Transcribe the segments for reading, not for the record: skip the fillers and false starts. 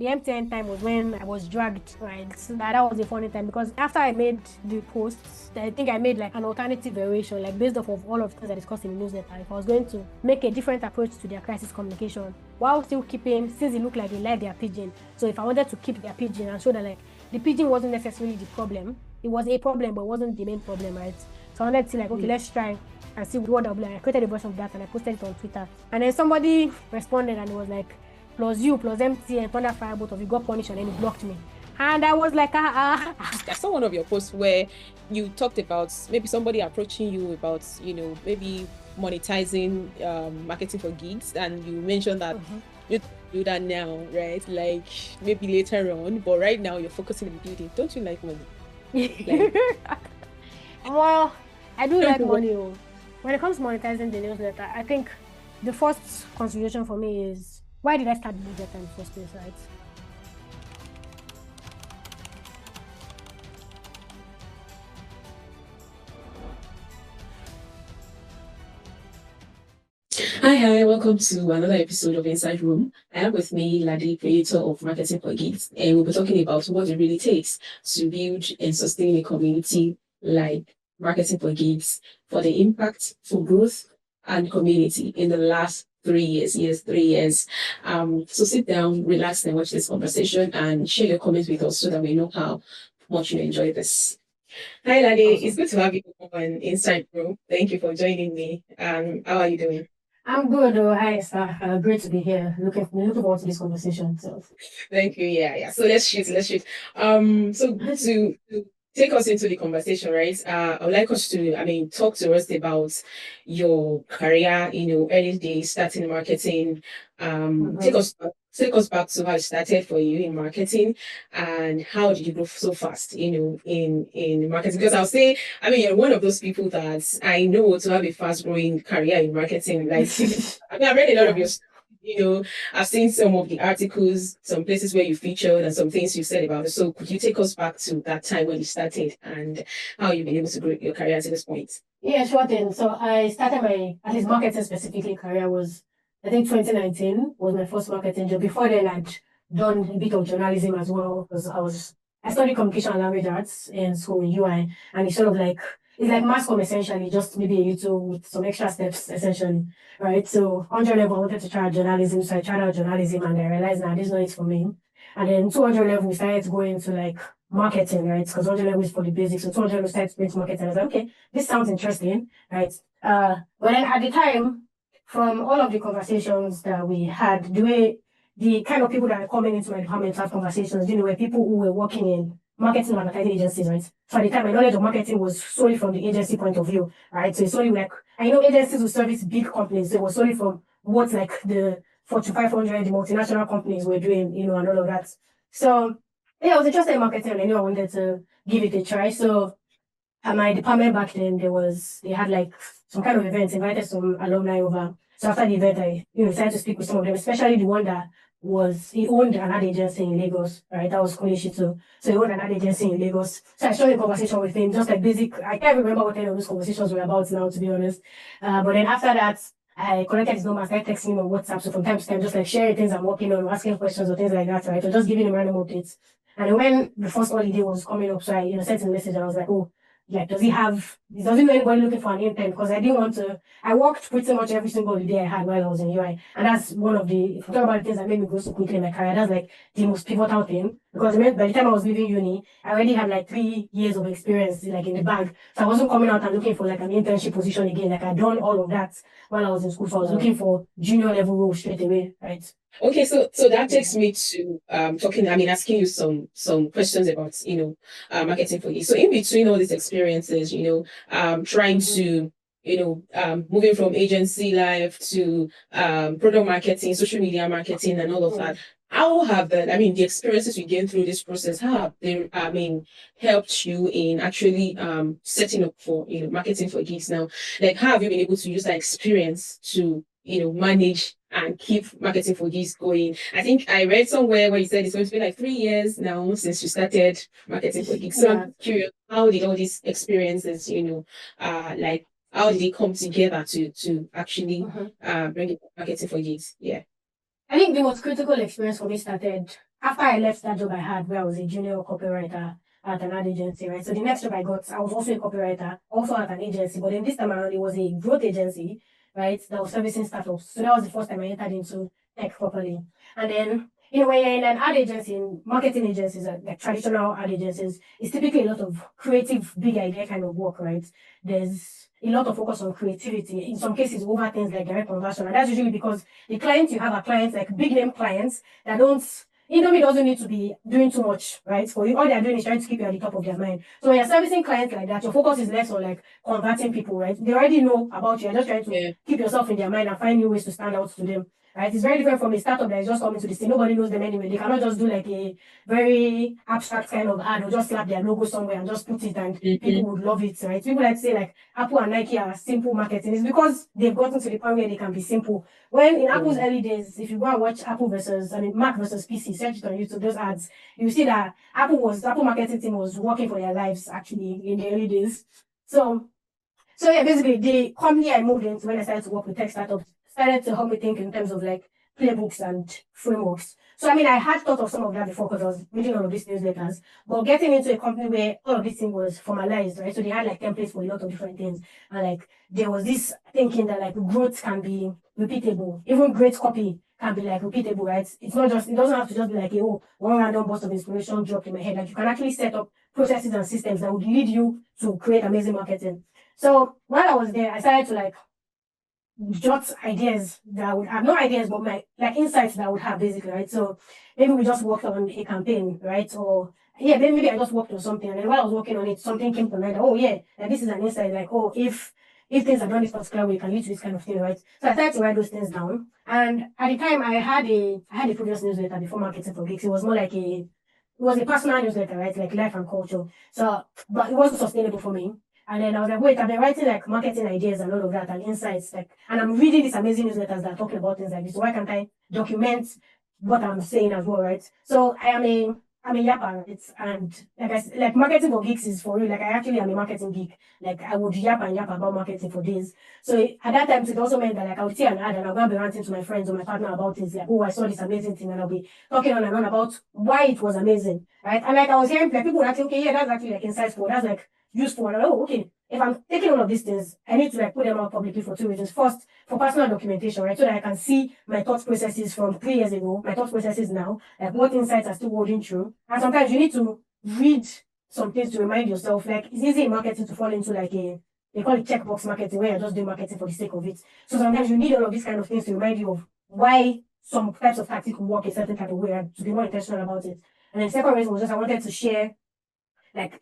the MTN time was when I was dragged, right? So that was a funny time because after I made the posts, I think I made like an alternative variation, like based off of all of the things I discussed in the newsletter. If I was going to make a different approach to their crisis communication while still keeping, since it looked like they like their pigeon. So if I wanted to keep their pigeon and show that like the pigeon wasn't necessarily the problem, it was a problem, but it wasn't the main problem, right? So I wanted to see like, okay, let's try and see what I'll be like. I created a version of that and I posted it on Twitter. And then somebody responded and it was like, plus you, plus MTN, Thunder Fire, both of you got punished and then he blocked me. And I was like, I saw one of your posts where you talked about maybe somebody approaching you about, maybe monetizing marketing for gigs, and you mentioned that you do that now, right? Like maybe later on, but right now you're focusing on building. Don't you like money? Well, I do like money. When it comes to monetizing the newsletter, I think the first consideration for me is, why did I start the newsletter in the first place, right? Hi, welcome to another episode of Inside Room. I have with me Lade, creator of Marketing for Geeks, and we'll be talking about what it really takes to build and sustain a community like Marketing for Geeks, for the impact, for growth and community in the last 3 years. Yes, 3 years. So sit down, relax, and watch this conversation and share your comments with us so that we know how much you enjoy this. Hi, Lade. It's good to have you on Inside Room. Thank you for joining me. How are you doing? I'm good. Hi, sir. Great to be here. Looking forward to this conversation. So. Thank you. Yeah. So let's shoot. So to take us into the conversation, right? I would like us to, talk to us about your career, early days, starting marketing. Take us back to how it started for you in marketing, and how did you grow so fast, in marketing? Because I'll say, you're one of those people that I know to have a fast growing career in marketing. Like, I've read a lot of your stuff. I've seen some of the articles, some places where you featured, and some things you said about it. So could you take us back to that time when you started and how you've been able to grow your career to this point? Yeah, sure thing. So I started my, at least marketing specifically, career was, I think 2019 was my first marketing job. Before then, I'd done a bit of journalism as well, because I studied communication and language arts in school in UI, and it's sort of like, it's like mass comm essentially, just maybe a little with some extra steps essentially, right? So 100 level, I wanted to try journalism, so I tried out journalism and I realized now this is not it for me. And then 200 level, we started to go into like marketing, right? Because 100 level is for the basics, so 200 level started to go into marketing. I was like, okay, this sounds interesting, right? But then at the time, from all of the conversations that we had, the kind of people that are coming into my department to have conversations, were people who were working in marketing and advertising agencies, right? So at the time, my knowledge of marketing was solely from the agency point of view, right? So it's solely like, I know agencies will service big companies, so it was solely from what like the Fortune 500, the multinational companies were doing, and all of that. So yeah, I was interested in marketing and I knew I wanted to give it a try. So at my department back then, they had like some kind of event, invited some alumni over. So after the event, I, decided to speak with some of them, especially the one that he owned an ad agency in Lagos, right? That was Kunishi too. So he owned an ad agency in Lagos. So I started a conversation with him, just like basic, I can't remember what any of those conversations were about now, to be honest. But then after that, I collected his number and started texting him on WhatsApp. So from time to time, just like sharing things I'm working on, asking questions or things like that, right? Or just giving him random updates. And then when the first holiday was coming up, so I, sent him a message and I was like, oh, like, does he know anybody looking for an intern? Because I didn't want to, I worked pretty much every single day I had while I was in UI. And that's one of the, if you talk about the things that made me grow so quickly in my career, that's like the most pivotal thing. Because by the time I was leaving uni, I already had like 3 years of experience, like in the bag. So I wasn't coming out and looking for like an internship position again. Like I'd done all of that while I was in school. So I was looking for junior level roles straight away, right? Okay, so that takes me to asking you some questions about marketing for you. So in between all these experiences, trying to moving from agency life to product marketing, social media marketing, and all of that. How have the experiences you gained through this process, how have they helped you in actually setting up for marketing for gigs now? Like, how have you been able to use that experience to manage and keep marketing for gigs going? I think I read somewhere where you said it's going to be like 3 years now since you started marketing for gigs. So I'm curious, how did all these experiences, like, how did it come together to actually bring it marketing for gigs? Yeah. I think the most critical experience for me started after I left that job I had where I was a junior copywriter at an ad agency, right? So the next job I got, I was also a copywriter, also at an agency, but then this time around it was a growth agency, right? That was servicing startups. So that was the first time I entered into tech properly. And then, when you're in an ad agency, in marketing agencies, like traditional ad agencies, it's typically a lot of creative, big idea kind of work, right? There's a lot of focus on creativity. In some cases, over things like direct conversion. And that's usually because the clients you have are clients, like big name clients that don't, Indomie doesn't need to be doing too much, right? For you, all they're doing is trying to keep you at the top of their mind. So when you're servicing clients like that, your focus is less on like converting people, right? They already know about you. You're just trying to keep yourself in their mind and find new ways to stand out to them. Right? It's very different from a startup that is just coming to the scene. Nobody knows them anyway. They cannot just do like a very abstract kind of ad or just slap their logo somewhere and just put it and people would love it, right? People like to say like Apple and Nike are simple marketing. It's because they've gotten to the point where they can be simple. When in Apple's early days, if you go and watch Mac versus PC, search it on YouTube, those ads, you see that Apple marketing team was working for their lives actually in the early days. So yeah, basically the company I moved into when I started to work with tech startups started to help me think in terms of like playbooks and frameworks. So I had thought of some of that before because I was reading all of these newsletters, but getting into a company where all of this thing was formalized, right? So they had like templates for a lot of different things. And like there was this thinking that like growth can be repeatable. Even great copy can be like repeatable, right? It doesn't have to just be like, one random burst of inspiration dropped in my head. Like you can actually set up processes and systems that would lead you to create amazing marketing. So while I was there, I started to like jot ideas that I would have, not ideas, but my like insights that I would have basically, right? So maybe we just worked on a campaign, right? Or maybe I just worked on something, and then while I was working on it, something came to mind. Oh yeah, like this is an insight. Like if things are done this particular way, it can lead to this kind of thing, right? So I started to write those things down. And at the time, I had a previous newsletter before Marketing for Geeks. It was more like it was a personal newsletter, right? Like life and culture. So, but it wasn't sustainable for me. And then I was like, wait, I've been writing like marketing ideas and all of that and insights, like, and I'm reading these amazing newsletters that are talking about things like this. So why can't I document what I'm saying as well, right? So I'm a yapper, right? And like marketing for geeks is for real. Like I actually am a marketing geek. Like I would yap about marketing for days. So at that time, it also meant that like I would see an ad and I'll go and be ranting to my friends or my partner about it. Like, oh, I saw this amazing thing, and I'll be talking on and on about why it was amazing, right? And like I was hearing like people were actually, okay, yeah, that's actually like insightful. That's like useful. And okay, if I'm taking all of these things, I need to like put them out publicly for two reasons. First, for personal documentation, right? So that I can see my thought processes from 3 years ago, my thought processes now, like what insights are still holding true. And sometimes you need to read some things to remind yourself, like it's easy in marketing to fall into like they call it checkbox marketing, where you're just doing marketing for the sake of it. So sometimes you need all of these kind of things to remind you of why some types of tactics will work a certain type of way and to be more intentional about it. And then the second reason was just I wanted to share,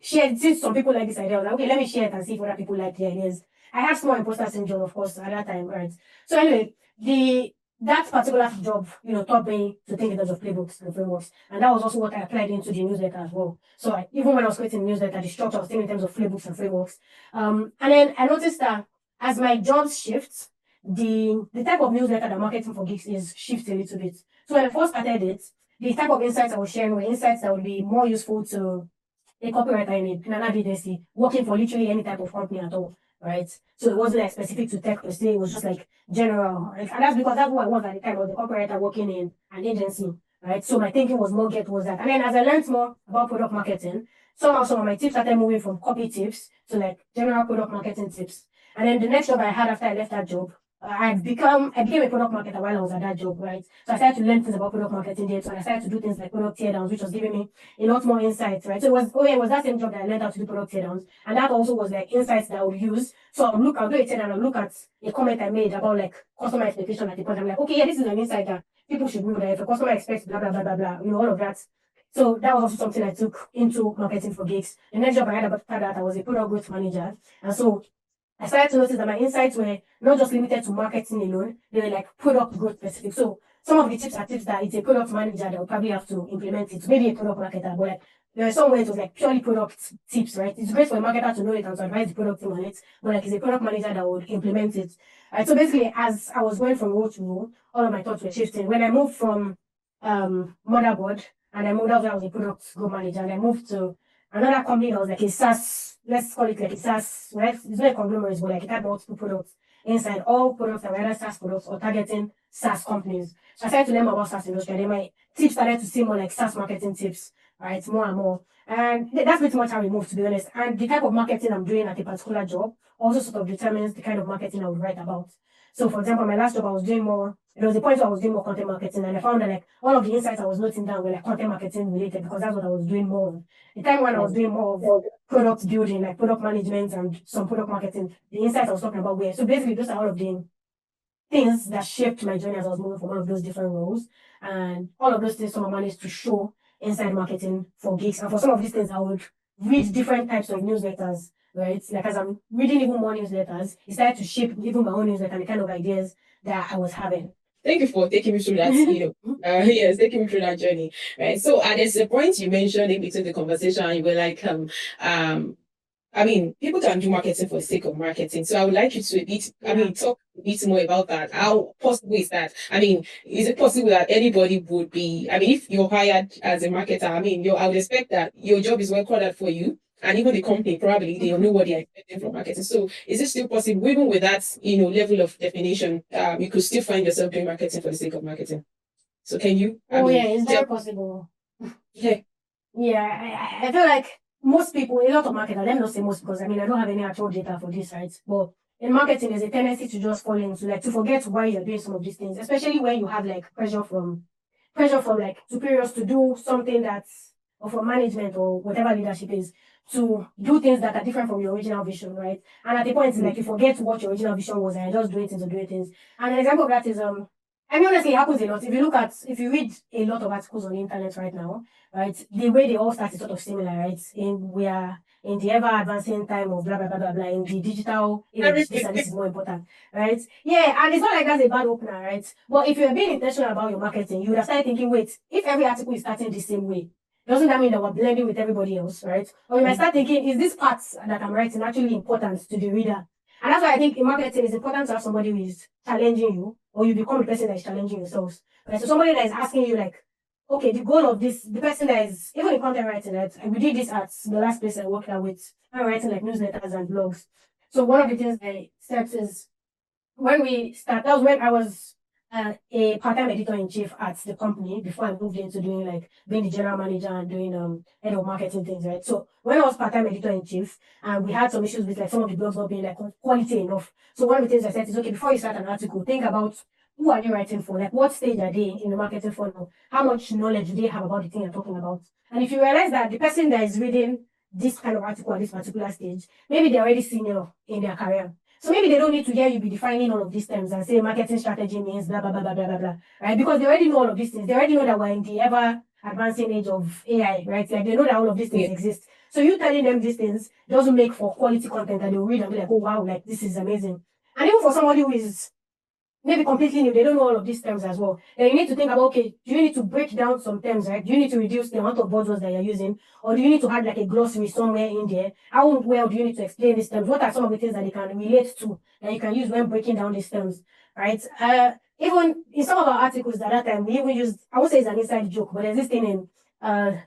since some people like this idea, I was like, okay, let me share it and see if other people like the ideas. I have small imposter syndrome, of course, at that time, right? So anyway, that particular job, taught me to think in terms of playbooks and frameworks. And that was also what I applied into the newsletter as well. So even when I was creating the newsletter, the structure was thinking in terms of playbooks and frameworks. And then I noticed that as my jobs shift, the type of newsletter that Marketing for Geeks is shifts a little bit. So when I first started it, the type of insights I was sharing were insights that would be more useful to a copywriter in an ad agency working for literally any type of company at all, right? So it wasn't like specific to tech per se, it was just like general. And that's because that's what I was at the time. I was a copywriter working in an agency, right? So my thinking was more get was that. And then as I learned more about product marketing, some of my tips started moving from copy tips to like general product marketing tips. And then the next job I had after I left that job, I became a product marketer while I was at that job, right? So I started to learn things about product marketing there. So I started to do things like product teardowns, which was giving me a lot more insights, right? So it was that same job that I learned how to do product teardowns. And that also was like insights that I would use. So I'll do a teardown, I'll look at a comment I made about like customer expectation at the point. I'm like, okay, yeah, this is an insight that people should know that if a customer expects blah, blah, blah, blah, blah, all of that. So that was also something I took into Marketing for Geeks. The next job I had after that, I was a product growth manager. And so I started to notice that my insights were not just limited to marketing alone, they were like product growth specific. So some of the tips are tips that it's a product manager that will probably have to implement it. Maybe a product marketer, but like there were some ways it was like purely product tips, right? It's great for a marketer to know it and to advise the product team on it, but like it's a product manager that would implement it. Right. So basically, as I was going from role to role, all of my thoughts were shifting. When I moved from motherboard and I moved out, I was a product growth manager, and I moved to another company that was like a SaaS, let's call it like a SaaS, right? It's not a conglomerate, but like it had multiple products inside. All products that were either SaaS products or targeting SaaS companies. So I started to learn more about SaaS industry, and then my tips started to seem more like SaaS marketing tips, right? More and more. And that's pretty much how we moved, to be honest. And the type of marketing I'm doing at a particular job also sort of determines the kind of marketing I would write about. So, for example, my last job, I was doing more, there was a point where I was doing more content marketing, and I found that like all of the insights I was noting down were like content marketing related, because that's what I was doing more of. The time when I was doing more of product building, like product management and some product marketing, the insights I was talking about were. So basically, those are all of the things that shaped my journey as I was moving from one of those different roles. And all of those things someone managed to show inside marketing for Geeks. And for some of these things, I would read different types of newsletters, right? Like as I'm reading even more newsletters, it started to shape even my own newsletter and the kind of ideas that I was having. Thank you for taking me through that, yes, taking me through that journey, right? So there's a point you mentioned in between the conversation, you were like, I mean, people can do marketing for the sake of marketing. So I would like you to talk a bit more about that. How possible is that? I mean, is it possible that anybody would be, I mean, if you're hired as a marketer, I mean, I would expect that your job is well coded for you. And even the company, probably, they know what they're expecting from marketing. So is it still possible, even with that, level of definition, you could still find yourself doing marketing for the sake of marketing? So can you? It's very possible. Yeah. Yeah, I feel like most people, a lot of marketers, let me not say most, because I mean, I don't have any actual data for this, right? But in marketing, there's a tendency to just fall into like, to forget why you're doing some of these things, especially when you have like pressure from like superiors to do something that's, or from management or whatever leadership is, to do things that are different from your original vision, right? And at the point, it's like you forget what your original vision was and you're just doing things or doing things. And an example of that is, I mean, honestly, it happens a lot. If you read a lot of articles on the internet right now, right, the way they all start is sort of similar, right? We are in the ever advancing time of blah, blah, blah, blah, blah, in the digital age, this and this is more important, right? Yeah, and it's not like that's a bad opener, right? But if you're being intentional about your marketing, you would have started thinking, wait, if every article is starting the same way, doesn't that mean that we're blending with everybody else, right? Or you might start thinking, is this part that I'm writing actually important to the reader? And that's why I think in marketing it's important to have somebody who is challenging you, or you become the person that is challenging yourselves. Right? So somebody that is asking you like, okay, the goal of this, the person that is, even in content writing, right? And we did this at the last place I worked out with, I'm writing like newsletters and blogs. So one of the things I steps is when we start, that was when I was a part-time editor-in-chief at the company before I moved into doing like being the general manager and doing head of marketing things, right? So when I was part-time editor-in-chief, and we had some issues with like some of the blogs not being like quality enough. So one of the things I said is, okay, before you start an article, think about who are you writing for? Like what stage are they in the marketing funnel? How much knowledge do they have about the thing you're talking about? And if you realize that the person that is reading this kind of article at this particular stage, maybe they're already senior in their career. So maybe they don't need to hear you be defining all of these terms and say marketing strategy means blah, blah, blah, blah, blah, blah, blah, right? Because they already know all of these things. They already know that we're in the ever advancing age of AI, right? Like they know that all of these things exist. So you telling them these things doesn't make for quality content that they'll read and be like, oh, wow, like this is amazing. And even for somebody who is maybe completely new, they don't know all of these terms as well. Then you need to think about, okay, do you need to break down some terms, right? Do you need to reduce the amount of buzzwords that you're using? Or do you need to add like a glossary somewhere in there? How well do you need to explain these terms? What are some of the things that they can relate to that you can use when breaking down these terms, right? Even in some of our articles at that time, we even used, I won't say it's an inside joke, but there's this thing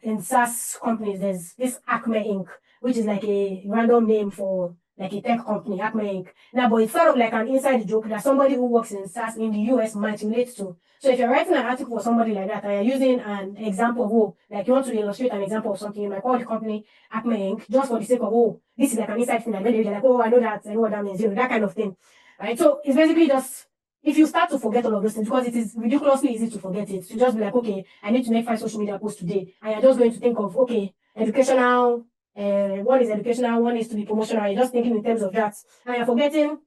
in SaaS companies, there's this Acme Inc., which is like a random name for like a tech company, Acme Inc. Now, but it's sort of like an inside joke that somebody who works in SaaS in the US might relate to. So if you're writing an article for somebody like that, and you're using an example of, oh, like you want to illustrate an example of something, you might call the company Acme Inc. just for the sake of, oh, this is like an inside thing. And then they're like, oh, I know what that means, that kind of thing. Right? So it's basically just, if you start to forget all of those things, because it is ridiculously easy to forget it, to just be like, okay, I need to make 5 social media posts today. And you're just going to think of, okay, educational, one is educational, one is to be promotional. You're just thinking in terms of that. And you're forgetting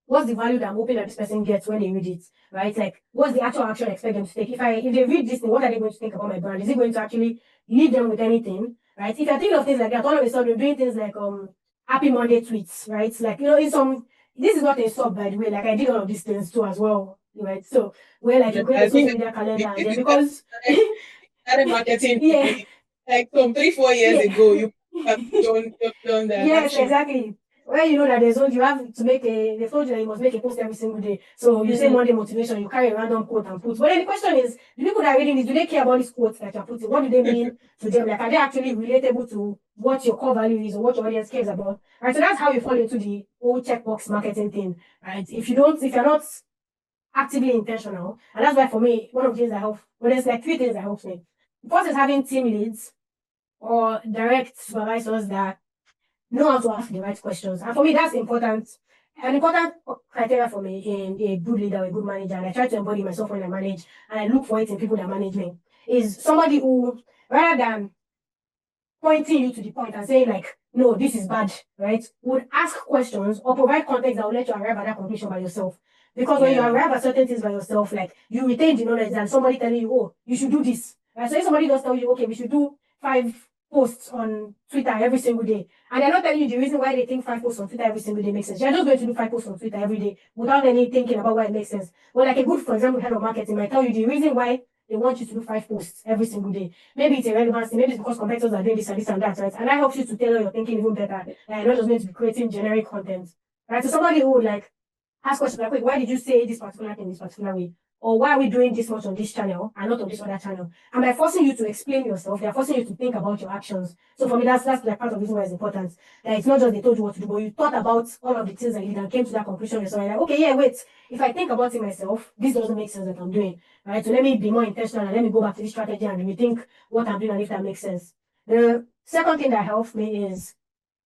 what's the value that I'm hoping that this person gets when they read it, right? Like, what's the actual action I expect them to take? If they read this thing, what are they going to think about my brand? Is it going to actually lead them with anything, right? If you're thinking of things like that, all of a sudden you're doing things like Happy Monday tweets, right? Like, this is not a sub, by the way. Like, I did all of these things too as well, right? So, where like you create a social media calendar, and then because marketing, yeah, like from 3-4 years ago, you have done that. Yes, exactly. Well, you know that you have to make they told you that you must make a post every single day. So you say Monday motivation, you carry a random quote and put. But then the question is, the people that are reading this, do they care about these quotes that you're putting? What do they mean to them? Like, are they actually relatable to what your core value is or what your audience cares about? Right. So that's how you fall into the old checkbox marketing thing. Right. If you're not actively intentional. And that's why for me, one of the things that help, well, there's like three things that help me. The first is having team leads or direct supervisors that know how to ask the right questions. And for me, that's important. An important criteria for me in a good leader or a good manager, and I try to embody myself when I manage, and I look for it in people that manage me, is somebody who, rather than pointing you to the point and saying like, no, this is bad, right, would ask questions or provide context that will let you arrive at that conclusion by yourself. Because when you arrive at certain things by yourself, like you retain the knowledge and somebody telling you, oh, you should do this. Right? So if somebody does tell you, okay, we should do 5 posts on Twitter every single day, and they're not telling you the reason why they think 5 posts on Twitter every single day makes sense. You're just going to do 5 posts on Twitter every day without any thinking about why it makes sense. Well, like a good, for example, head of marketing might tell you the reason why they want you to do 5 posts every single day. Maybe it's a relevancy, maybe it's because competitors are doing this and that, right? And that helps you to tailor your thinking even better. You're not just going to be creating generic content, right? So somebody who would like ask questions like, wait, why did you say this particular thing this particular way? Or why are we doing this much on this channel and not on this other channel? And by forcing you to explain yourself, they're forcing you to think about your actions. So for me, that's like part of the reason why it's important. That it's not just they told you what to do, but you thought about all of the things that you did and came to that conclusion yourself. You're like, okay, yeah, wait, if I think about it myself, this doesn't make sense that I'm doing. Right? So let me be more intentional and let me go back to this strategy and rethink what I'm doing and if that makes sense. The second thing that helps me is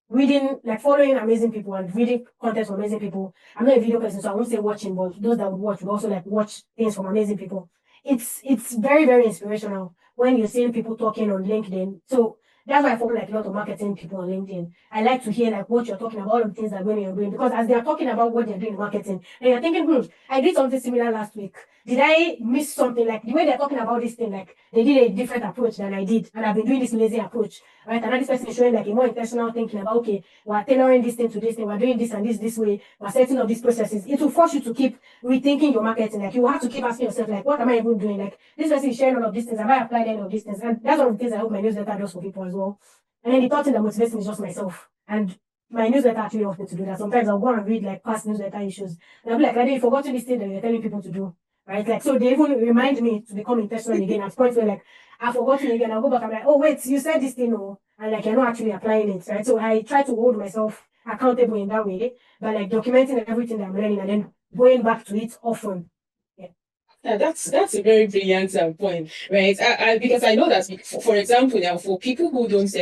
reading, like following amazing people and reading content from amazing people. I'm not a video person, so I won't say watching, but those that would watch would also like watch things from amazing people. It's very, very inspirational when you're seeing people talking on LinkedIn. So that's why I follow like a lot of marketing people on LinkedIn. I like to hear like what you're talking about, all of the things that women are doing, because as they are talking about what they're doing in marketing, and you're thinking, I did something similar last week. Did I miss something? Like the way they're talking about this thing, like they did a different approach than I did, and I've been doing this lazy approach, right? And now this person is showing like a more intentional thinking about, okay, we're tailoring this thing to this thing, we're doing this and this way, we're setting up these processes. It will force you to keep rethinking your marketing. Like you will have to keep asking yourself, like, what am I even doing? Like this person is sharing all of these things. Have I applied any of these things? And that's one of the things I hope my newsletter does for people as well. And then the third thing that motivates me is just myself. And my newsletter actually helps me to do that. Sometimes I'll go and read like past newsletter issues. And I'll be like, Lade, you forgot this thing that you're telling people to do. Right? Like, so they even remind me to become intentional again at points where like I've forgotten again. I'll go back and be like, oh wait, you said this thing, oh, and like you're not actually applying it, right? So I try to hold myself accountable in that way by like documenting everything that I'm learning and then going back to it often. Yeah, that's a very brilliant point, right? Because I know that, for example, now for people who don't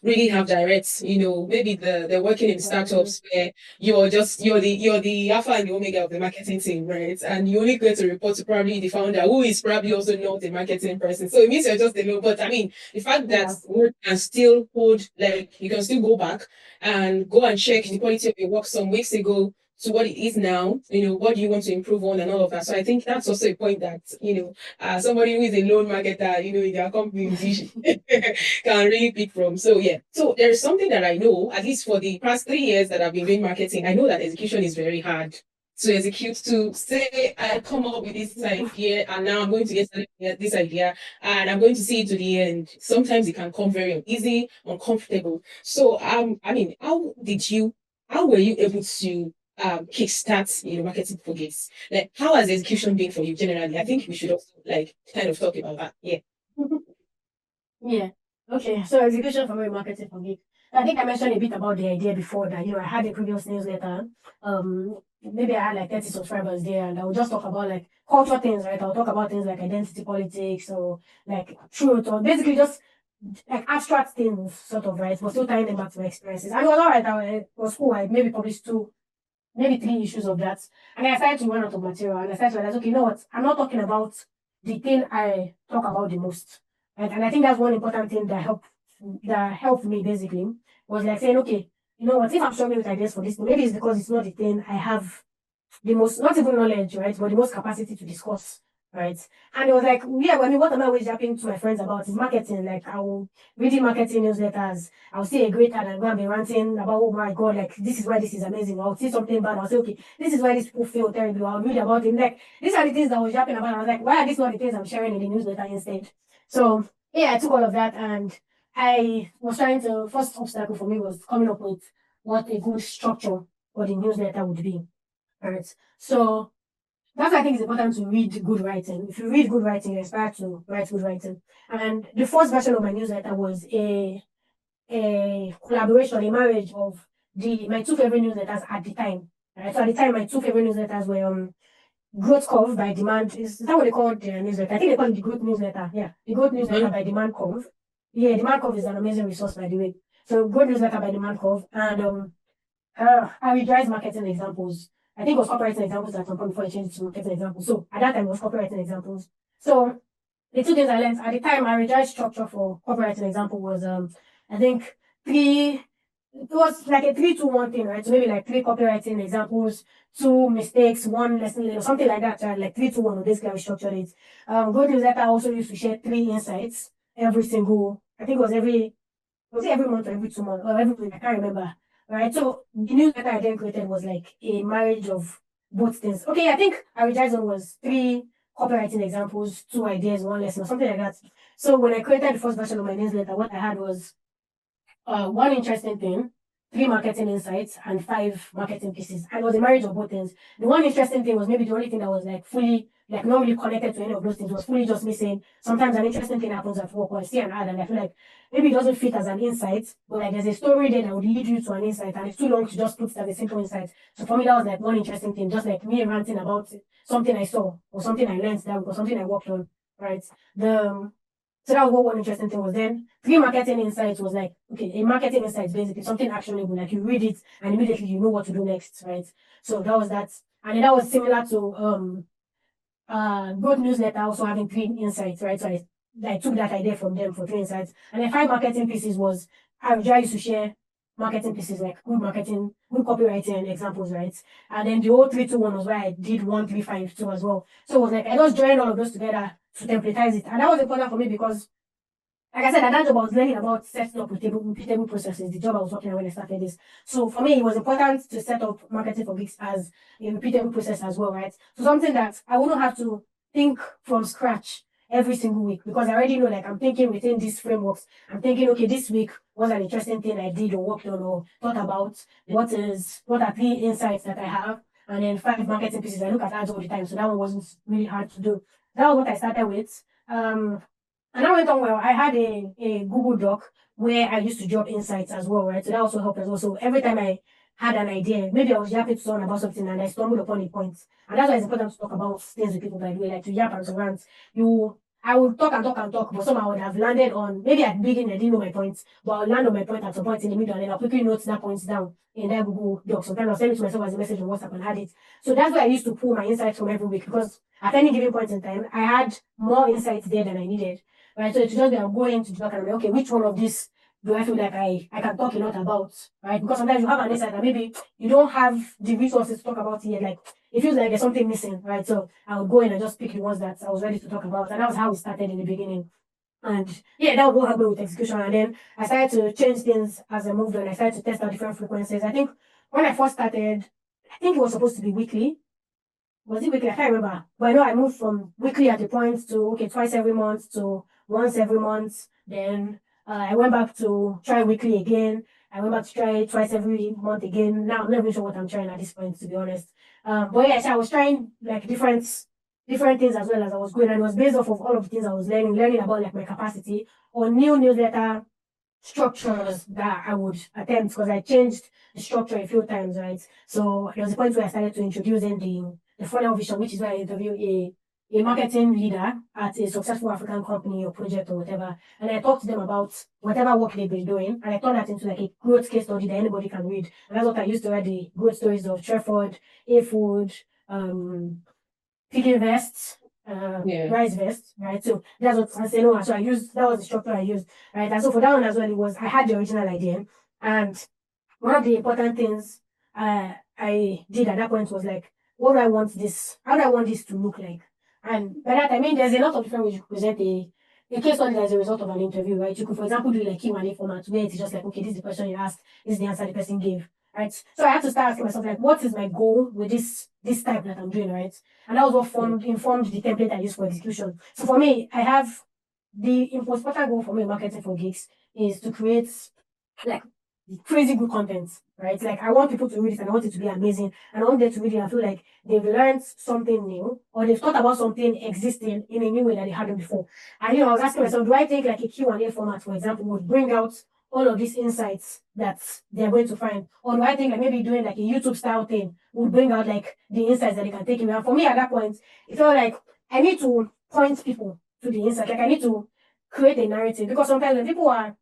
really have direct, maybe they're working in startups where you're the alpha and the omega of the marketing team, right? And you only get to report to probably the founder, who is probably also not a marketing person. So it means you're just alone. But I mean, the fact that you can still you can still go back and go and check the quality of your work some weeks ago to what it is now, what do you want to improve on and all of that. So I think that's also a point that, somebody who is a lone marketer, in their company can really pick from. So yeah. So there's something that I know, at least for the past 3 years that I've been doing marketing, I know that execution is very hard to execute, to say, I come up with this idea and now I'm going to get this idea and I'm going to see it to the end. Sometimes it can come very uneasy, uncomfortable. So, I mean, how were you able to kickstart marketing for Geeks? Like, how has execution been for you generally? I think we should also kind of talk about that. Yeah. Yeah. Okay. So execution for me, marketing for Geeks. I think I mentioned a bit about the idea before that, I had a previous newsletter. Maybe I had like 30 subscribers there, and I would just talk about like culture things, right? I'll talk about things like identity politics or like truth, or basically just like abstract things, sort of, right? But still tying them back to my experiences. And it was alright. It was cool. I maybe published 2, maybe 3 issues of that. And I started to run out of material, and I started to realize, okay, you know what? I'm not talking about the thing I talk about the most. Right? And I think that's one important thing that helped me basically, was like saying, okay, you know what, if I'm struggling with ideas for this, maybe it's because it's not the thing I have the most, not even knowledge, right, but the most capacity to discuss, right? And it was like, yeah, I mean, what am I always yapping to my friends about is marketing. Like, I will reading marketing newsletters, I'll see a great ad and go and be ranting about, oh my God, like, this is why this is amazing. I'll see something bad, I'll say, okay, this is why these people feel terrible. I'll read about it. Like, these are the things that I was yapping about. I was like, why are these not the things I'm sharing in the newsletter instead? So, yeah, I took all of that, and I was trying to, first obstacle for me was coming up with what a good structure for the newsletter would be. Right. So that's why I think it's important to read good writing. If you read good writing, you're inspired to write good writing. And the first version of my newsletter was a collaboration, a marriage of my 2 favorite newsletters at the time. Right. So at the time, my 2 favorite newsletters were growth curve by demand. Is that what they call their newsletter? I think they call it the growth newsletter. Yeah, the growth newsletter by demand curve. Yeah, demand curve is an amazing resource, by the way. So growth newsletter by demand curve, and I revised marketing examples. I think it was copywriting examples at some point before I changed to marketing examples. So at that time, it was copywriting examples. So the 2 things I learned at the time, my revised structure for copywriting example was, I think it was like a 3-2-1 thing, right? So maybe like 3 copywriting examples, 2 mistakes, 1 lesson learned, or something like that, right? Like 3-2-1, or basically how we structured it. Growth newsletter also used to share 3 insights every single, I think it was every month or every 2 months, or every week, I can't remember. Right? So the newsletter I then created was like a marriage of both things. Okay, I think our revised one was 3 copywriting examples, 2 ideas, 1 lesson, or something like that. So when I created the first version of my newsletter, what I had was 1 interesting thing, 3 marketing insights, and 5 marketing pieces. And it was a marriage of both things. The 1 interesting thing was maybe the only thing that was like fully, like not really connected to any of those things, was fully just me saying, sometimes an interesting thing happens at work, or I see an ad and I feel like maybe it doesn't fit as an insight, but like there's a story there that would lead you to an insight, and it's too long to just put it as a simple insight. So for me, that was like 1 interesting thing, just like me ranting about something I saw, or something I learned that week, or something I worked on, right? So that was what 1 interesting thing was. Then 3 marketing insights was like, okay, a marketing insight is basically something actionable, like you read it and immediately you know what to do next, right? So that was that. And then that was similar to growth newsletter also having 3 insights, right? So I took that idea from them for 3 insights. And then 5 marketing pieces was, I used to share marketing pieces like good marketing, good copywriting examples, right? And then the whole 3-2-1 was where I did 1-3-5-2 as well. So it was like I just joined all of those together to templatize it. And that was important for me because, like I said, at that job I was learning about setting up repeatable processes, the job I was working on when I started this. So for me, it was important to set up marketing for Geeks as a repeatable process as well, right? So something that I wouldn't have to think from scratch every single week, because I already know, like, I'm thinking within these frameworks. I'm thinking, okay, this week was an interesting thing I did or worked on or thought about. What are 3 insights that I have? And then 5 marketing pieces. I look at ads all the time, so that one wasn't really hard to do. That was what I started with. And that went on well. I had a Google Doc where I used to drop insights as well, right? So that also helped as well. So every time I had an idea, maybe I was yapping to someone about something and I stumbled upon a point. And that's why it's important to talk about things with people, by the way, like to yap and to rant. I would talk and talk and talk, but somehow I would have landed on, maybe at the beginning I didn't know my points, but I'll land on my point at some point in the middle, and then I'll quickly note that point down in that Google Doc. Sometimes I'll send it to myself as a message on WhatsApp and add it. So that's why I used to pull my insights from every week, because at any given point in time, I had more insights there than I needed. Right? So it's just that I'm going to the doc and I'm like, okay, which one of these do I feel like I can talk a lot about? Right? Because sometimes you have an insight that maybe you don't have the resources to talk about it yet. Like, it feels like there's something missing, right? So I would go in and just pick the ones that I was ready to talk about. And that was how we started in the beginning. And yeah, that would help me with execution. And then I started to change things as I moved on. I started to test out different frequencies. I think when I first started, I think it was supposed to be weekly. Was it weekly? I can't remember. But I know I moved from weekly at the point to, okay, twice every month to once every month. Then I went back to try weekly again. I went back to try twice every month again. Now I'm not even sure what I'm trying at this point, to be honest. But yeah, so I was trying like different things as well as I was going, and it was based off of all of the things I was learning about like my capacity or new newsletter structures that I would attempt, because I changed the structure a few times, right? So there was a point where I started to introduce in the funnel vision, which is where I interview a marketing leader at a successful African company or project or whatever. And I talked to them about whatever work they've been doing. And I turned that into like a growth case study that anybody can read. And that's what I used to write the growth stories of Treford, A-Food, Piggy Vest, Rice Vest, right? So that's what I said. No, so that was the structure I used, right? And so for that one as well, I had the original idea. And one of the important things I did at that point was like, how do I want this to look like? And by that, I mean, there's a lot of different ways you present a case study as a result of an interview, right? You could, for example, do like Q&A format where it's just like, okay, this is the question you asked, this is the answer the person gave, right? So I had to start asking myself, like, what is my goal with this type that I'm doing, right? And that was what informed the template I use for execution. So for me, I have the most important goal for me in marketing for Geeks is to create like crazy good content, right? Like I want people to read it and I want it to be amazing. And I want them to read it and feel like they've learned something new or they've thought about something existing in a new way that they hadn't before. And I was asking myself, do I think like a Q&A format, for example, would bring out all of these insights that they're going to find? Or do I think like maybe doing like a YouTube style thing would bring out like the insights that they can take away? And for me at that point, it felt like I need to point people to the insight. Like I need to create a narrative, because sometimes when people are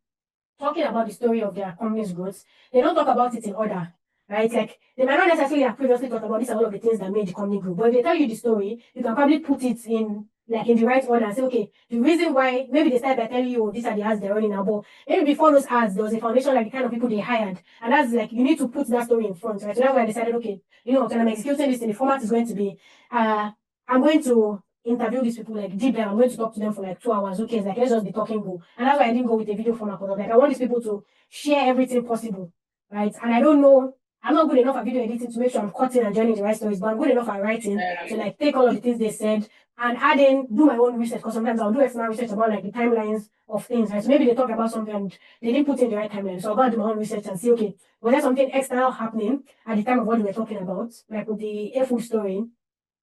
talking about the story of their company's growth, they don't talk about it in order, right? Like they might not necessarily have previously thought about these are all of the things that made the company grow. But if they tell you the story, you can probably put it in like in the right order and say, okay, the reason why maybe they start by telling you, oh, these are the ads they're running now, but maybe before those ads, there was a foundation like the kind of people they hired. And that's like you need to put that story in front, right? So that's why I decided, okay, you know, when I'm executing this, the format is going to be I'm going to interview these people like deep dive. I'm going to talk to them for like 2 hours. Okay, it's like let's just be talking go. And that's why I didn't go with a video format, because like I want these people to share everything possible, right? And I don't know, I'm not good enough at video editing to make sure I'm cutting and joining the right stories, but I'm good enough at writing to like take all of the things they said and add in, do my own research, because sometimes I'll do external research about like the timelines of things, right? So maybe they talk about something and they didn't put in the right timeline. So I'll go and do my own research and see, okay, was there something external happening at the time of what we were talking about, like with the A-Food story?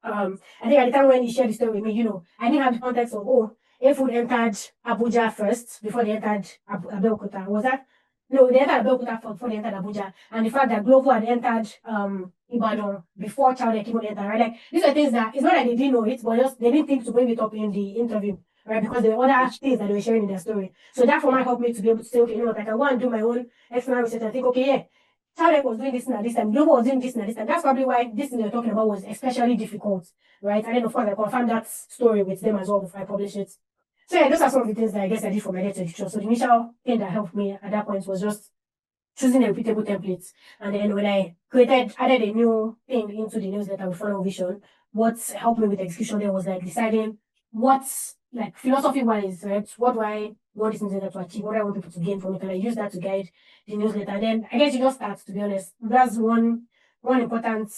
I think at the time when he shared the story with me, you know, I didn't have the context of, oh, A-Food entered Abuja first before they entered Abeokuta. Was that? No, they entered Abeokuta first before they entered Abuja. And the fact that Glovo had entered Ibadan before Chowdhury even entered, right? Like, these are things that, it's not that they didn't know it, but just they didn't think to bring it up in the interview, right? Because there were other things that they were sharing in their story. So that format helped me to be able to say, okay, you know what, I can go and do my own external research and think, okay, yeah, Chowdhury was doing this and this time, Glovo was doing this and this time. That's probably why this thing they're talking about was especially difficult, right? And then, of course, I confirmed that story with them as well before I publish it. So, yeah, those are some of the things that I guess I did for my data education. So, the initial thing that helped me at that point was just choosing a repeatable template. And then, when I added a new thing into the newsletter with Funnel Vision, what helped me with execution then was like deciding what's like philosophy wise, right? What do I want this newsletter to achieve? What do I want people to gain from it? And I use that to guide the newsletter. And then I guess you just start, to be honest. That's one important